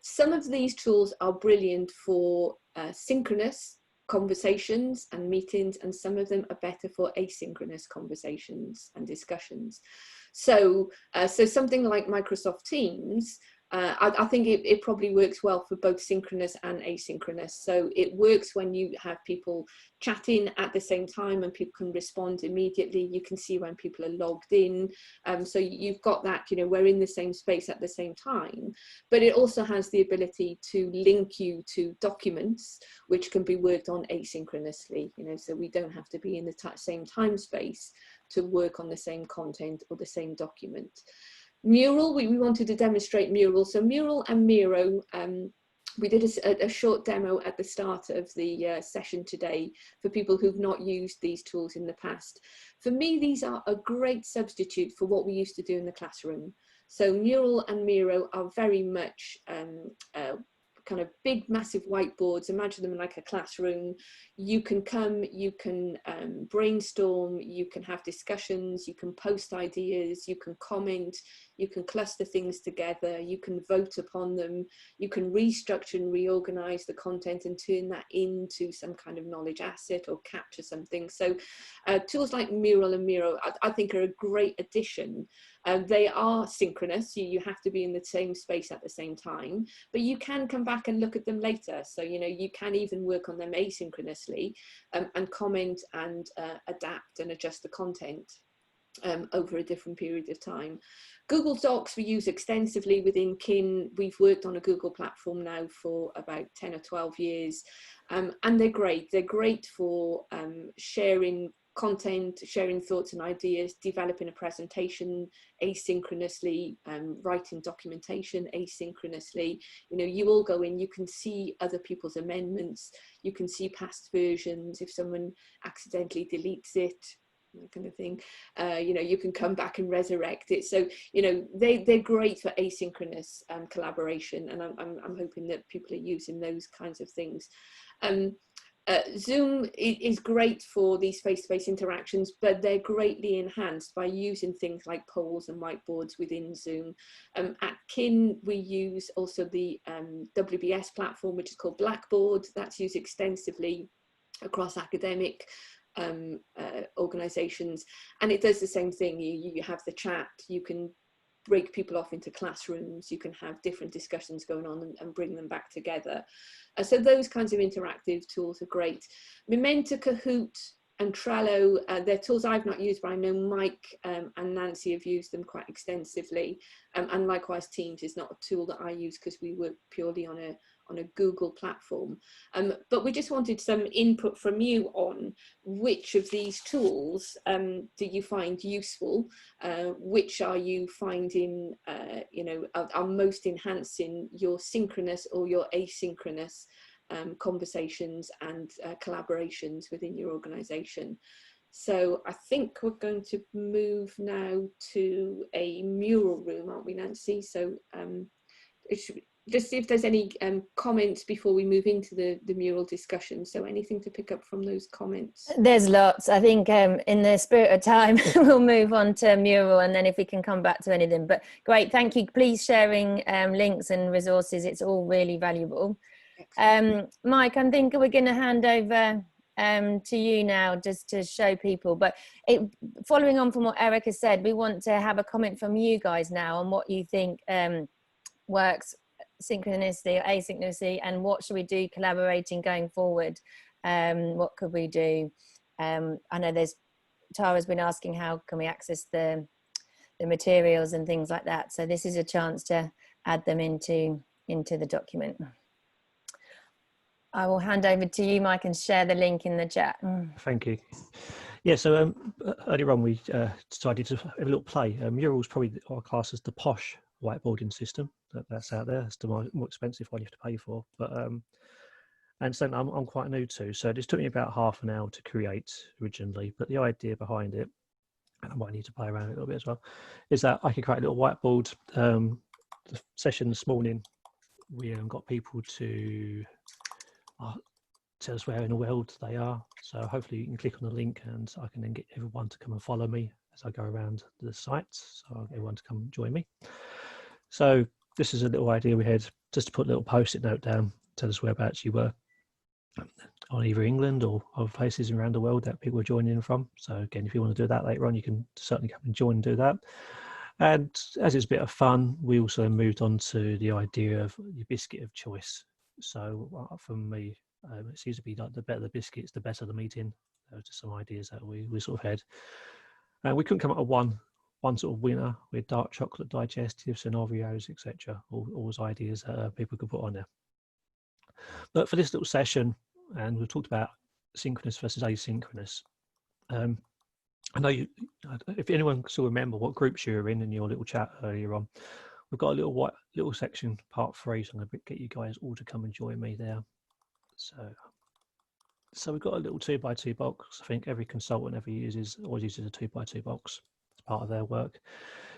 Some of these tools are brilliant for synchronous conversations and meetings, and some of them are better for asynchronous conversations and discussions. So, so something like Microsoft Teams, I think it probably works well for both synchronous and asynchronous. So it works when you have people chatting at the same time and people can respond immediately. You can see when people are logged in. So you've got that, you know, we're in the same space at the same time. But it also has the ability to link you to documents, which can be worked on asynchronously, you know, so we don't have to be in the same time space to work on the same content or the same document. Mural, we wanted to demonstrate Mural. So Mural and Miro, we did a short demo at the start of the session today for people who've not used these tools in the past. For me, these are a great substitute for what we used to do in the classroom. So Mural and Miro are very much kind of big, massive whiteboards. Imagine them like a classroom. You can come, you can brainstorm, you can have discussions, you can post ideas, you can comment, you can cluster things together, you can vote upon them, you can restructure and reorganize the content and turn that into some kind of knowledge asset or capture something. So tools like Mural and Miro, I think, are a great addition. They are synchronous, you have to be in the same space at the same time, but you can come back and look at them later. So, you know, you can even work on them asynchronously and comment and adapt and adjust the content over a different period of time. Google Docs we use extensively within KIN. We've worked on a Google platform now for about 10 or 12 years, and they're great. They're great for sharing content, sharing thoughts and ideas, developing a presentation asynchronously, writing documentation asynchronously. You know, you all go in, you can see other people's amendments, you can see past versions, if someone accidentally deletes it, that kind of thing. You know, you can come back and resurrect it. So, you know, they're great for asynchronous collaboration, and I'm hoping that people are using those kinds of things. Zoom is great for these face-to-face interactions, but they're greatly enhanced by using things like polls and whiteboards within Zoom. At KIN, we use also the WBS platform, which is called Blackboard. That's used extensively across academic organizations, and it does the same thing. You have the chat, you can break people off into classrooms, you can have different discussions going on and bring them back together. So those kinds of interactive tools are great. Memento, Kahoot and Trello, they're tools I've not used, but I know Mike and Nancy have used them quite extensively, and likewise Teams is not a tool that I use because we work purely on a Google platform. But we just wanted some input from you on which of these tools do you find useful, which are you finding you know, are most enhancing your synchronous or your asynchronous conversations and collaborations within your organization. So I think we're going to move now to a mural room, aren't we, Nancy? So just see if there's any comments before we move into the mural discussion. So anything to pick up from those comments? There's lots. I think in the spirit of time, we'll move on to mural, and then if we can come back to anything. But great, thank you. Please sharing links and resources. It's all really valuable. Mike, I think we're going to hand over to you now just to show people, but following on from what Erica said, we want to have a comment from you guys now on what you think works synchronously or asynchronously, and what should we do collaborating going forward. What could we do? I know Tara's been asking how can we access the materials and things like that, so this is a chance to add them into the document. I will hand over to you, Mike, and share the link in the chat. Thank you. Yeah, so earlier on we decided to have a little play. Mural's probably our class as the posh whiteboarding system that's out there. It's the more expensive one you have to pay for, but and something I'm quite new to. So this took me about half an hour to create originally, but the idea behind it, and I might need to play around a little bit as well, is that I could create a little whiteboard. The session this morning, we got people to tell us where in the world they are. So hopefully you can click on the link and I can then get everyone to come and follow me as I go around the sites. So I want everyone to come join me. So this is a little idea we had, just to put a little post-it note down, tell us whereabouts you were on either England or other places around the world that people are joining in from. So again, if you want to do that later on, you can certainly come and join and do that. And as it's a bit of fun, we also moved on to the idea of your biscuit of choice. So for me, it seems to be like the better the biscuits, the better the meeting. Those are just some ideas that we sort of had. And we couldn't come up with one sort of winner. We had dark chocolate digestives and Oreos, etc. All those ideas that people could put on there. But for this little session, and we've talked about synchronous versus asynchronous. I know if anyone still remember what groups you were in your little chat earlier on, we've got a little section, part 3, so I'm going to get you guys all to come and join me there. So we've got a little 2x2 box. I think every consultant always uses a 2x2 box as part of their work.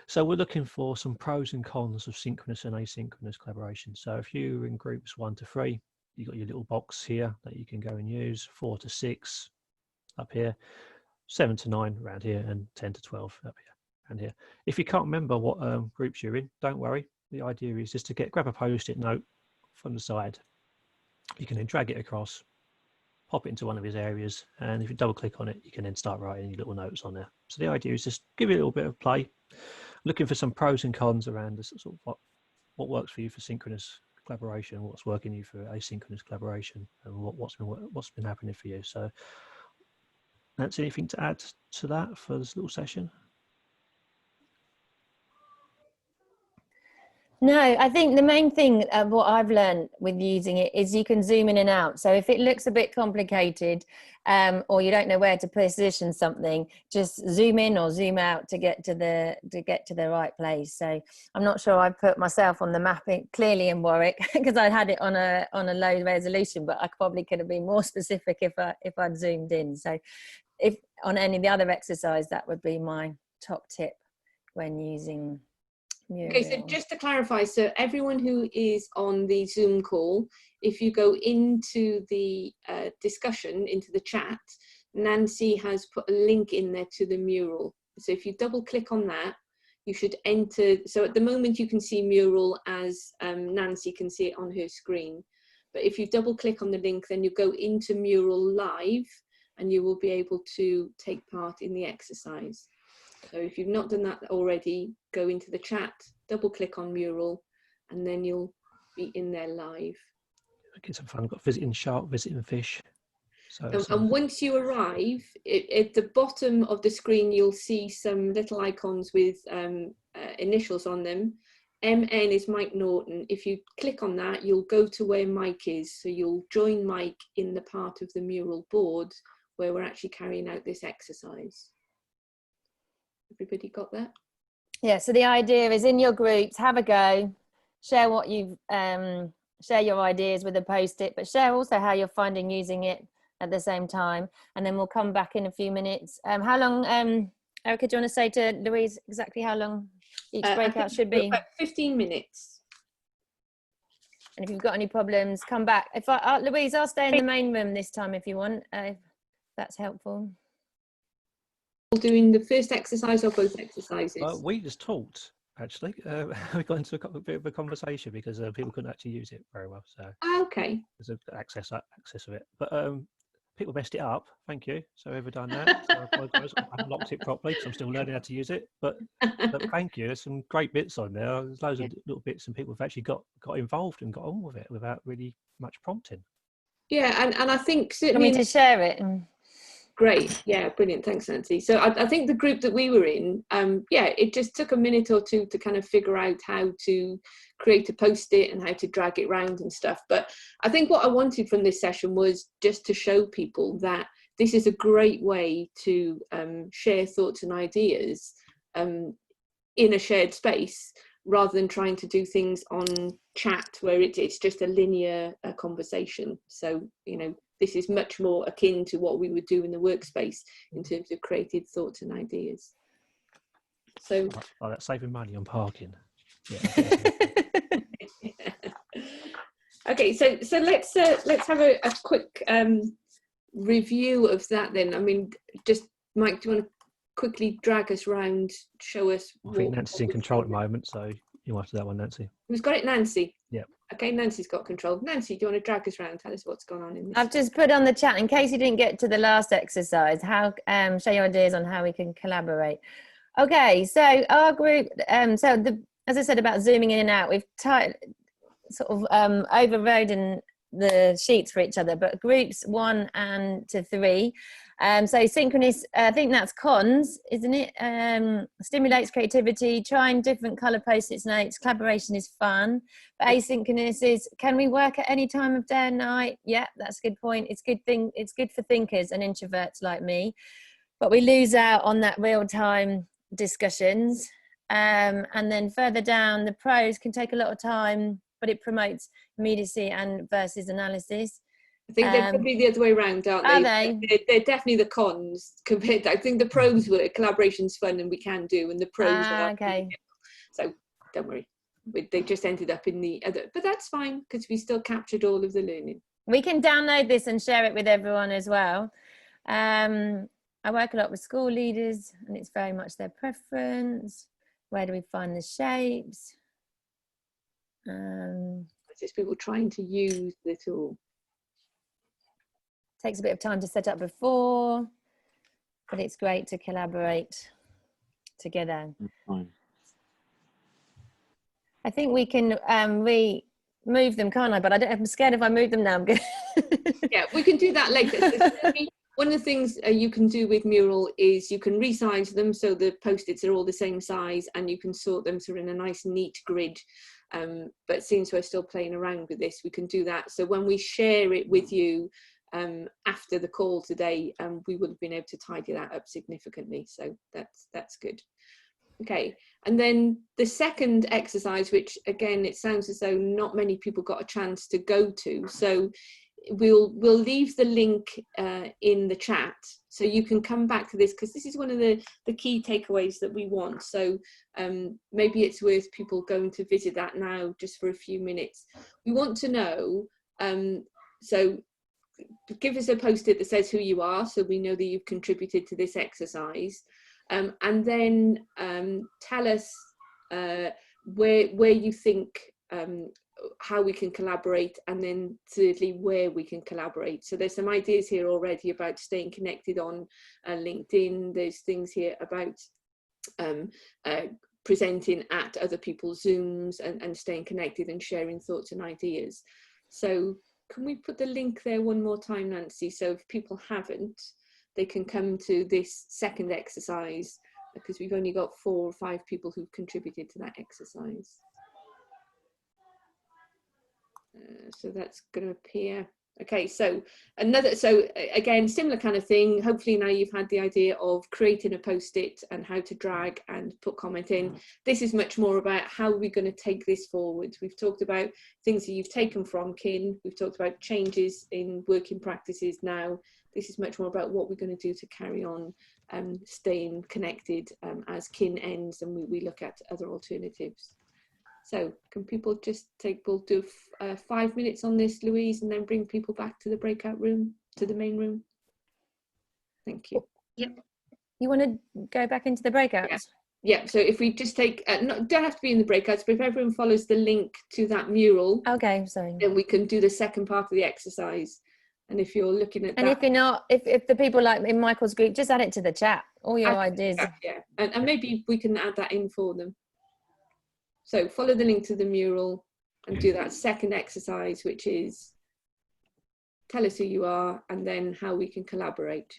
So we're looking for some pros and cons of synchronous and asynchronous collaboration. So if you're in groups 1 to 3, you've got your little box here that you can go and use, 4 to 6 up here, 7 to 9 around here, and 10 to 12 up here and here. If you can't remember what groups you're in, don't worry. The idea is just to grab a post-it note from the side. You can then drag it across, pop it into one of his areas, and if you double click on it, you can then start writing your little notes on there. So the idea is just give it a little bit of play. looking for some pros and cons around this, sort of what works for you for synchronous collaboration, what's working you for asynchronous collaboration, and what's been happening for you. So, Nancy, anything to add to that for this little session? No, I think the main thing of what I've learned with using it is you can zoom in and out. So if it looks a bit complicated, or you don't know where to position something, just zoom in or zoom out to get to the right place. So I'm not sure I put myself on the map clearly in Warwick because I had it on a low resolution, but I probably could have been more specific if I'd zoomed in. So if on any of the other exercise, that would be my top tip when using Mural. Okay, so just to clarify, so everyone who is on the Zoom call, if you go into the discussion, into the chat, Nancy has put a link in there to the mural. So if you double click on that, you should enter. So at the moment you can see mural as Nancy can see it on her screen. But if you double click on the link, then you go into mural live and you will be able to take part in the exercise. So if you've not done that already, go into the chat, double click on mural, and then you'll be in there live. Get some fun. I've got visiting shark, visiting fish. And once you arrive, at the bottom of the screen, you'll see some little icons with initials on them. MN is Mike Norton. If you click on that, you'll go to where Mike is. So you'll join Mike in the part of the mural board where we're actually carrying out this exercise. Everybody got that? Yeah, so the idea is in your groups, have a go, share what you've share your ideas with a post-it, but share also how you're finding using it at the same time, and then we'll come back in a few minutes. How long, Erica, do you want to say to Louise exactly how long each breakout should be? About 15 minutes. And if you've got any problems, come back. If Louise, I'll stay in the main room this time if you want, if that's helpful. Doing the first exercise or both exercises? We just talked, actually. We got into a bit of a conversation because people couldn't actually use it very well. So okay, there's an access of it, but people messed it up. Thank you. So whoever done that, so I apologise. I haven't locked it properly because I'm still learning how to use it. But thank you. There's some great bits on there. There's loads of little bits, and people have actually got involved and got on with it without really much prompting. Yeah, and I think certainly. Want me to share it? Great, yeah, brilliant, thanks Nancy. So I think the group that we were in, yeah, it just took a minute or two to kind of figure out how to create a post-it and how to drag it around and stuff. But I think what I wanted from this session was just to show people that this is a great way to share thoughts and ideas in a shared space, rather than trying to do things on chat where it's just a linear conversation. So, you know, this is much more akin to what we would do in the workspace in terms of creative thoughts and ideas. So, oh, that's saving money on parking. Yeah. Okay, so let's have a quick review of that then. I mean, just Mike, do you want to quickly drag us around, show us? I think Nancy's in control at the moment, so you after that one, Nancy. Who's got it? Nancy. Yeah. Okay, Nancy's got control. Nancy, do you want to drag us around? Tell us what's going on in this. I've just put on the chat, in case you didn't get to the last exercise, how share your ideas on how we can collaborate. Okay, so our group, as I said about zooming in and out, we've sort of overridden the sheets for each other, but groups 1 and to 3. So synchronous, I think that's cons, isn't it? Stimulates creativity, trying different colour post-its notes, collaboration is fun. But asynchronous is, can we work at any time of day and night? Yeah, that's a good point. It's good for thinkers and introverts like me, but we lose out on that real-time discussions. And then further down, the pros can take a lot of time, but it promotes immediacy and versus analysis. I think they're probably the other way around, aren't they? They're definitely the cons compared to, I think the pros were collaboration's fun and we can do, and the pros are okay. So don't worry, they just ended up in the other, but that's fine because we still captured all of the learning. We can download this and share it with everyone as well. I work a lot with school leaders and it's very much their preference. Where do we find the shapes? It's just people trying to use the tool. Takes a bit of time to set up before, but it's great to collaborate together. I think we can move them, can't I? But I'm scared if I move them now. I'm good. Yeah, we can do that later. So one of the things you can do with Mural is you can resize them so the post-its are all the same size, and you can sort them so in a nice neat grid. But since we're still playing around with this, we can do that. So when we share it with you after the call today, we would have been able to tidy that up significantly. So that's good. Okay, and then the second exercise, which again, it sounds as though not many people got a chance to go to. So we'll leave the link in the chat, so you can come back to this, because this is one of the key takeaways that we want. So maybe it's worth people going to visit that now just for a few minutes. We want to know, so give us a post-it that says who you are, so we know that you've contributed to this exercise. And then tell us where you think, how we can collaborate, and then thirdly, where we can collaborate. So there's some ideas here already about staying connected on LinkedIn. There's things here about presenting at other people's Zooms and staying connected and sharing thoughts and ideas. So can we put the link there one more time, Nancy? So if people haven't, they can come to this second exercise, because we've only got 4 or 5 people who've contributed to that exercise. So that's going to appear. Okay, so again, similar kind of thing. Hopefully now you've had the idea of creating a post-it and how to drag and put comment in. This is much more about how we're going to take this forward. We've talked about things that you've taken from KIN. We've talked about changes in working practices now. This is much more about what we're going to do to carry on staying connected as KIN ends and we look at other alternatives. So can people just we'll do 5 minutes on this, Louise, and then bring people back to the breakout room, to the main room. Thank you. Yep. You want to go back into the breakouts? Yeah. Yeah, so if we just take, don't have to be in the breakouts, but if everyone follows the link to that mural, okay, sorry, then we can do the second part of the exercise. And if you're looking at and that, if you're not, if the people like in Michael's group, just add it to the chat, all your ideas. Yeah, and maybe we can add that in for them. So follow the link to the mural and do that second exercise, which is tell us who you are and then how we can collaborate.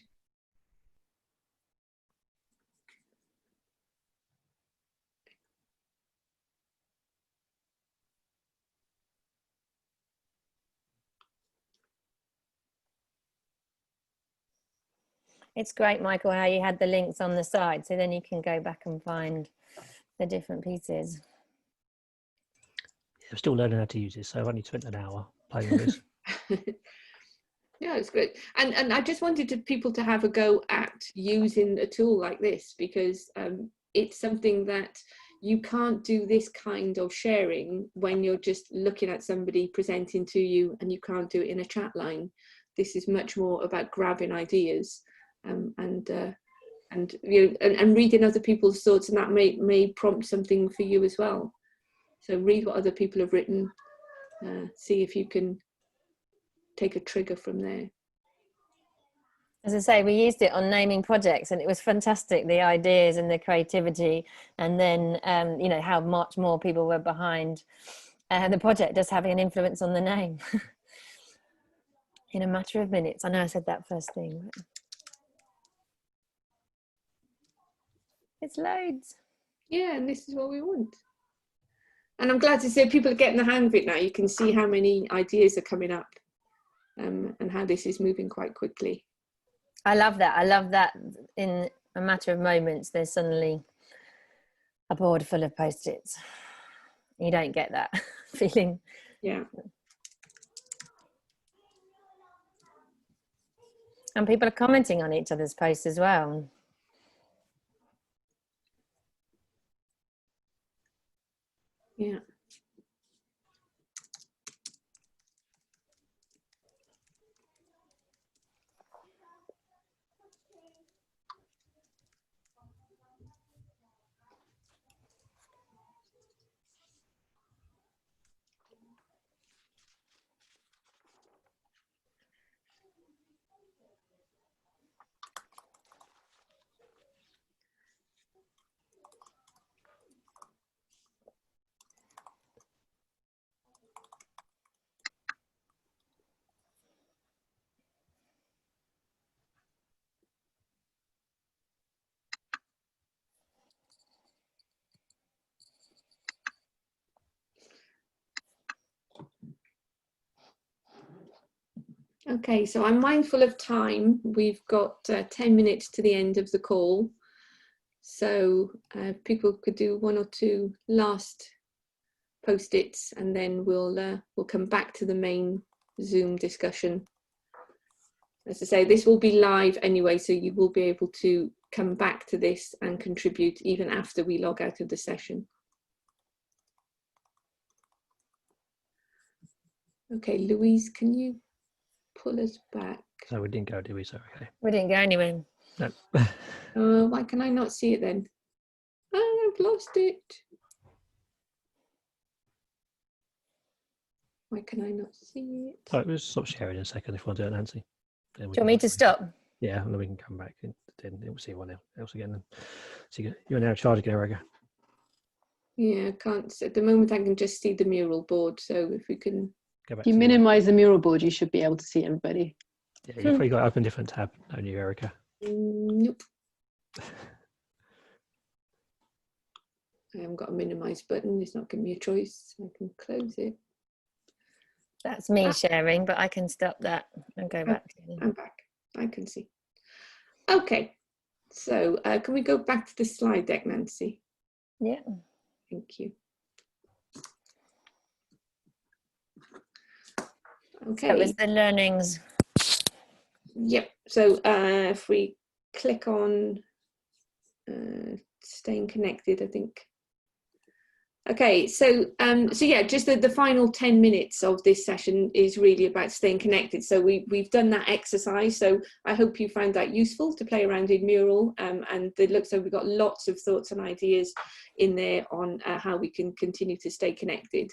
It's great, Michael, how you had the links on the side, so then you can go back and find the different pieces. I'm still learning how to use this, so I've only spent an hour playing with this. Yeah, it's great. And I just wanted people to have a go at using a tool like this, because it's something that you can't do this kind of sharing when you're just looking at somebody presenting to you, and you can't do it in a chat line. This is much more about grabbing ideas and reading other people's thoughts, and that may prompt something for you as well. So read what other people have written, see if you can take a trigger from there. As I say, we used it on naming projects, and it was fantastic, the ideas and the creativity, and then you know, how much more people were behind the project just having an influence on the name in a matter of minutes. I know I said that first thing, but it's loads. Yeah, and this is what we want. And I'm glad to see people are getting the hang of it now. You can see how many ideas are coming up and how this is moving quite quickly. I love that. I love that in a matter of moments, there's suddenly a board full of Post-its. You don't get that feeling. Yeah. And people are commenting on each other's posts as well. Yeah. Okay, so I'm mindful of time. We've got 10 minutes to the end of the call. So people could do 1 or 2 last post-its, and then we'll come back to the main Zoom discussion. As I say, this will be live anyway, so you will be able to come back to this and contribute even after we log out of the session. Okay, Louise, can you pull us back? So we didn't go, did we? So okay. We didn't go anywhere. No. Why can I not see it then? Oh, I've lost it. Why can I not see it? Oh, we'll stop sharing in a second if you want to do it, Nancy. Do you want me to stop? Yeah, and then we can come back and then we'll see one else again. Then. So you're now in charge again, Erica. Yeah, I can't. At the moment, I can just see the mural board. So if we can. If you minimize the mural board, you should be able to see everybody. Yeah, you've probably got to open a different tab, don't you, Erica? Nope. I haven't got a minimize button. It's not giving me a choice. I can close it. That's me sharing, but I can stop that and go back. I'm back. I can see. Okay. So can we go back to the slide deck, Nancy? Yeah. Thank you. Okay. That was the learnings. Yep. So if we click on staying connected, I think. Okay, so yeah, just the final 10 minutes of this session is really about staying connected. So we've done that exercise. So I hope you found that useful to play around in Mural. And it looks like we've got lots of thoughts and ideas in there on how we can continue to stay connected.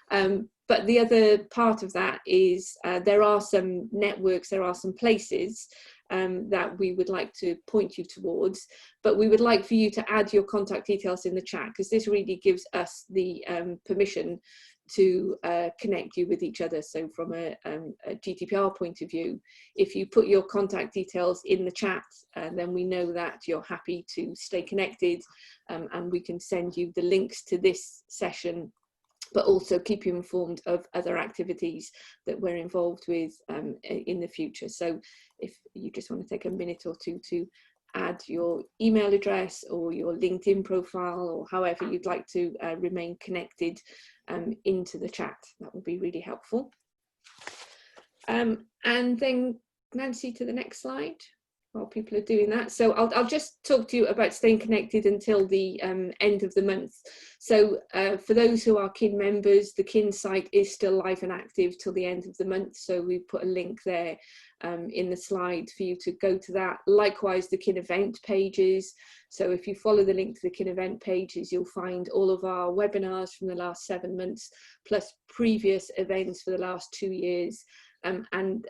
But the other part of that is there are some networks, there are some places that we would like to point you towards, but we would like for you to add your contact details in the chat, because this really gives us the permission to connect you with each other. So from a GDPR point of view, if you put your contact details in the chat, then we know that you're happy to stay connected, and we can send you the links to this session, but also keep you informed of other activities that we're involved with in the future. So if you just want to take a minute or two to add your email address or your LinkedIn profile, or however you'd like to remain connected into the chat, that would be really helpful. And then Nancy, to the next slide while people are doing that. So I'll just talk to you about staying connected until the end of the month. So for those who are KIN members, the KIN site is still live and active till the end of the month. So we've put a link there in the slide for you to go to that. Likewise, the KIN event pages. So if you follow the link to the KIN event pages, you'll find all of our webinars from the last 7 months, plus previous events for the last 2 years. And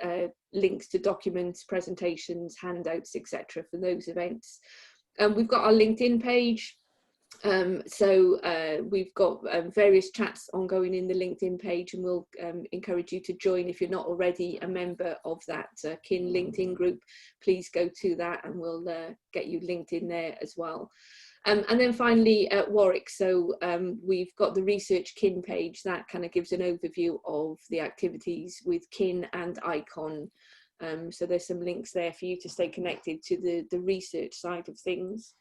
links to documents, presentations, handouts, etc. for those events. We've got our LinkedIn page. We've got various chats ongoing in the LinkedIn page, and we'll encourage you to join if you're not already a member of that KIN LinkedIn group. Please go to that, and we'll get you linked in there as well. And then finally at Warwick, so we've got the Research KIN page that kind of gives an overview of the activities with KIN and ICON. So there's some links there for you to stay connected to the research side of things.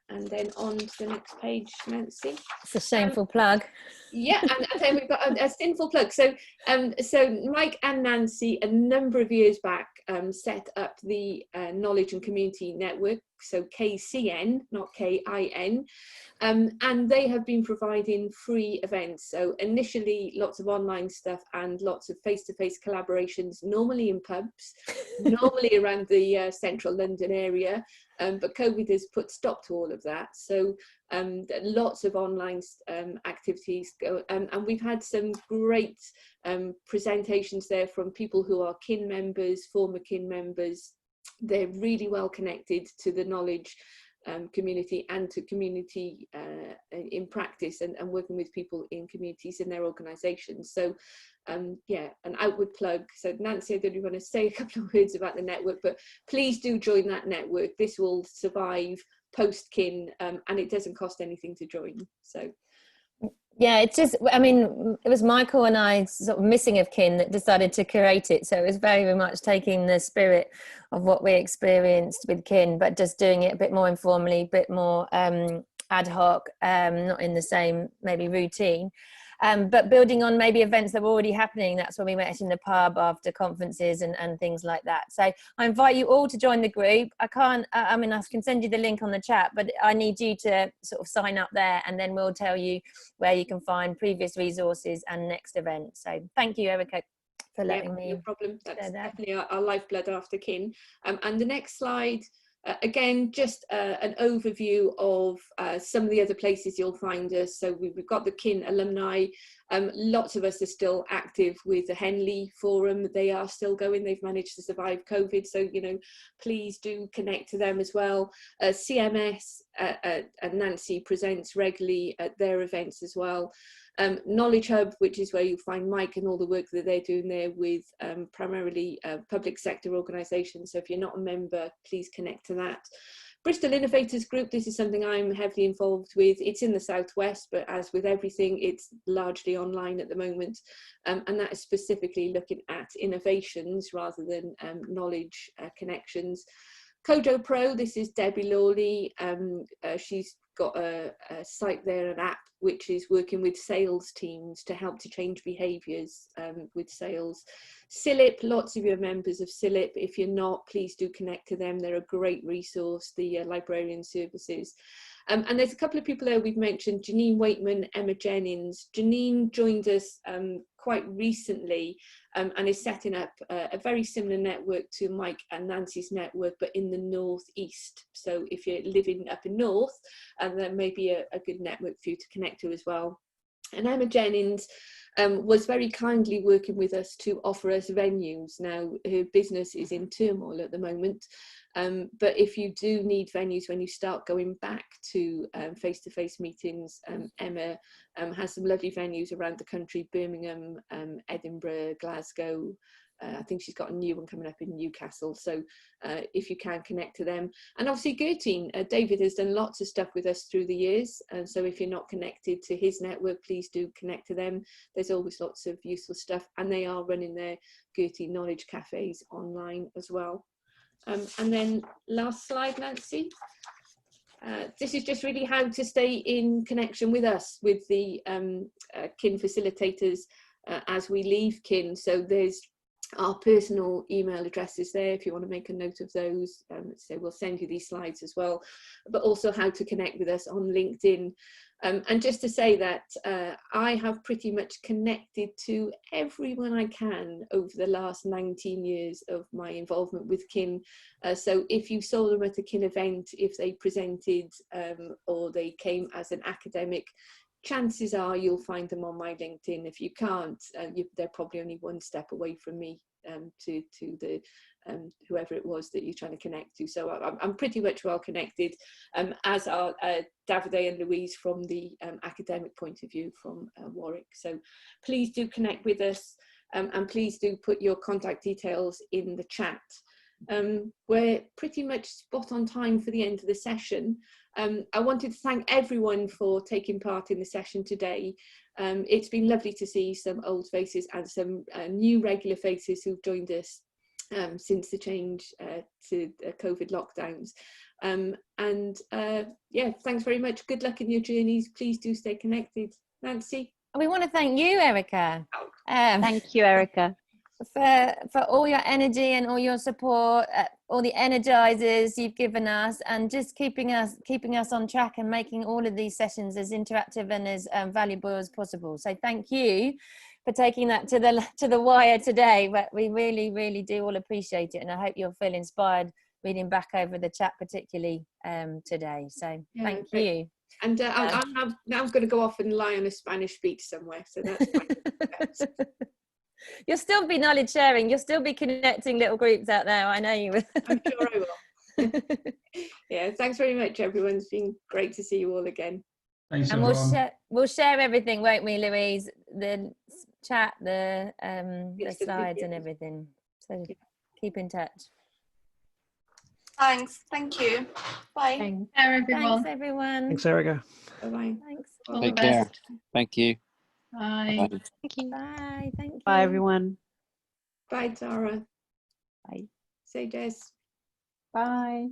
And then on to the next page, Nancy. It's a shameful plug. Yeah, and then we've got a sinful plug. So Mike and Nancy, a number of years back, set up the Knowledge and Community Network, so KCN, not KIN, and they have been providing free events. So initially lots of online stuff and lots of face-to-face collaborations, normally in pubs, normally around the central London area, but COVID has put stop to all of that. So lots of online activities go, and we've had some great presentations there from people who are KIN members, former KIN members. They're really well connected to the knowledge community and to community in practice, and working with people in communities in their organisations. So yeah, an outward plug. So Nancy, I don't want to say a couple of words about the network, but please do join that network. This will survive post-KIN, and it doesn't cost anything to join. So Yeah, it's just, I mean, it was Michael and I sort of missing of kin that decided to curate it. So it was very much taking the spirit of what we experienced with kin, but just doing it a bit more informally, a bit more ad hoc, not in the same maybe routine. But building on maybe events that were already happening. That's when we met in the pub after conferences and things like that. So I invite you all to join the group. I can send you the link on the chat, but I need you to sort of sign up there, and then we'll tell you where you can find previous resources and next events. So thank you, Erica, for letting me. No problem. That's definitely our lifeblood after kin. And the next slide, again, just an overview of some of the other places you'll find us. So we've got the KIN alumni. Lots of us are still active with the Henley Forum. They are still going. They've managed to survive COVID. So, you know, please do connect to them as well. CMS and Nancy presents regularly at their events as well. Knowledge Hub, which is where you'll find Mike and all the work that they're doing there with primarily public sector organisations. So if you're not a member, please connect to that. Bristol Innovators Group, this is something I'm heavily involved with. It's in the Southwest, but as with everything, it's largely online at the moment. And that is specifically looking at innovations rather than knowledge connections. Kodo Pro, this is Debbie Lawley. She's got a site there, an app, which is working with sales teams to help to change behaviours with sales. CILIP, lots of you are members of CILIP. If you're not, please do connect to them. They're a great resource, the librarian services. And there's a couple of people there we've mentioned, Janine Waitman, Emma Jennings. Janine joined us quite recently and is setting up a very similar network to Mike and Nancy's network, but in the northeast. So if you're living up in north, there may be a good network for you to connect to as well. And Emma Jennings was very kindly working with us to offer us venues. Now, her business is in turmoil at the moment, but if you do need venues when you start going back to face-to-face meetings, Emma has some lovely venues around the country: Birmingham, Edinburgh, Glasgow. I think she's got a new one coming up in Newcastle. So if you can connect to them. And obviously Gertine, David has done lots of stuff with us through the years. And so if you're not connected to his network, please do connect to them. There's always lots of useful stuff. And they are running their Gertine Knowledge Cafes online as well. And then last slide, Nancy. This is just really how to stay in connection with us, with the KIN facilitators as we leave KIN. So there's our personal email addresses there if you want to make a note of those. So we'll send you these slides as well, but also how to connect with us on LinkedIn. And just to say that I have pretty much connected to everyone I can over the last 19 years of my involvement with KIN. So if you saw them at a KIN event, if they presented or they came as an academic, chances are you'll find them on my LinkedIn. If you can't, they're probably only one step away from me to the whoever it was that you're trying to connect to. So I'm pretty much well connected, as are Davide and Louise from the academic point of view from Warwick. So please do connect with us, and please do put your contact details in the chat. We're pretty much spot on time for the end of the session. I wanted to thank everyone for taking part in the session today. It's been lovely to see some old faces and some new regular faces who've joined us since the change to COVID lockdowns. Yeah, thanks very much. Good luck in your journeys. Please do stay connected. Nancy? We want to thank you, Erica. Thank you, Erica. For all your energy and all your support, all the energizers you've given us, and just keeping us on track and making all of these sessions as interactive and as valuable as possible. So thank you for taking that to the wire today. But we really do all appreciate it, and I hope you'll feel inspired reading back over the chat, particularly today. So yeah, thank you. And I'm now going to go off and lie on a Spanish beach somewhere. So that's fine. You'll still be knowledge sharing. You'll still be connecting little groups out there. I know you will. I'm sure I will. Yeah, thanks very much, everyone. It's been great to see you all again. Thanks, and everyone. we'll share everything, won't we, Louise? The chat, the slides and everything. So keep in touch. Thanks. Thank you. Bye. Thanks. Everyone. Thanks, everyone. Thanks, Erica. Bye-bye. Thanks. All Take the care. best. Thank you. Bye. Bye. Thank you. Bye. Thank you. Bye, everyone. Bye, Tara. Bye. Say Des. Bye.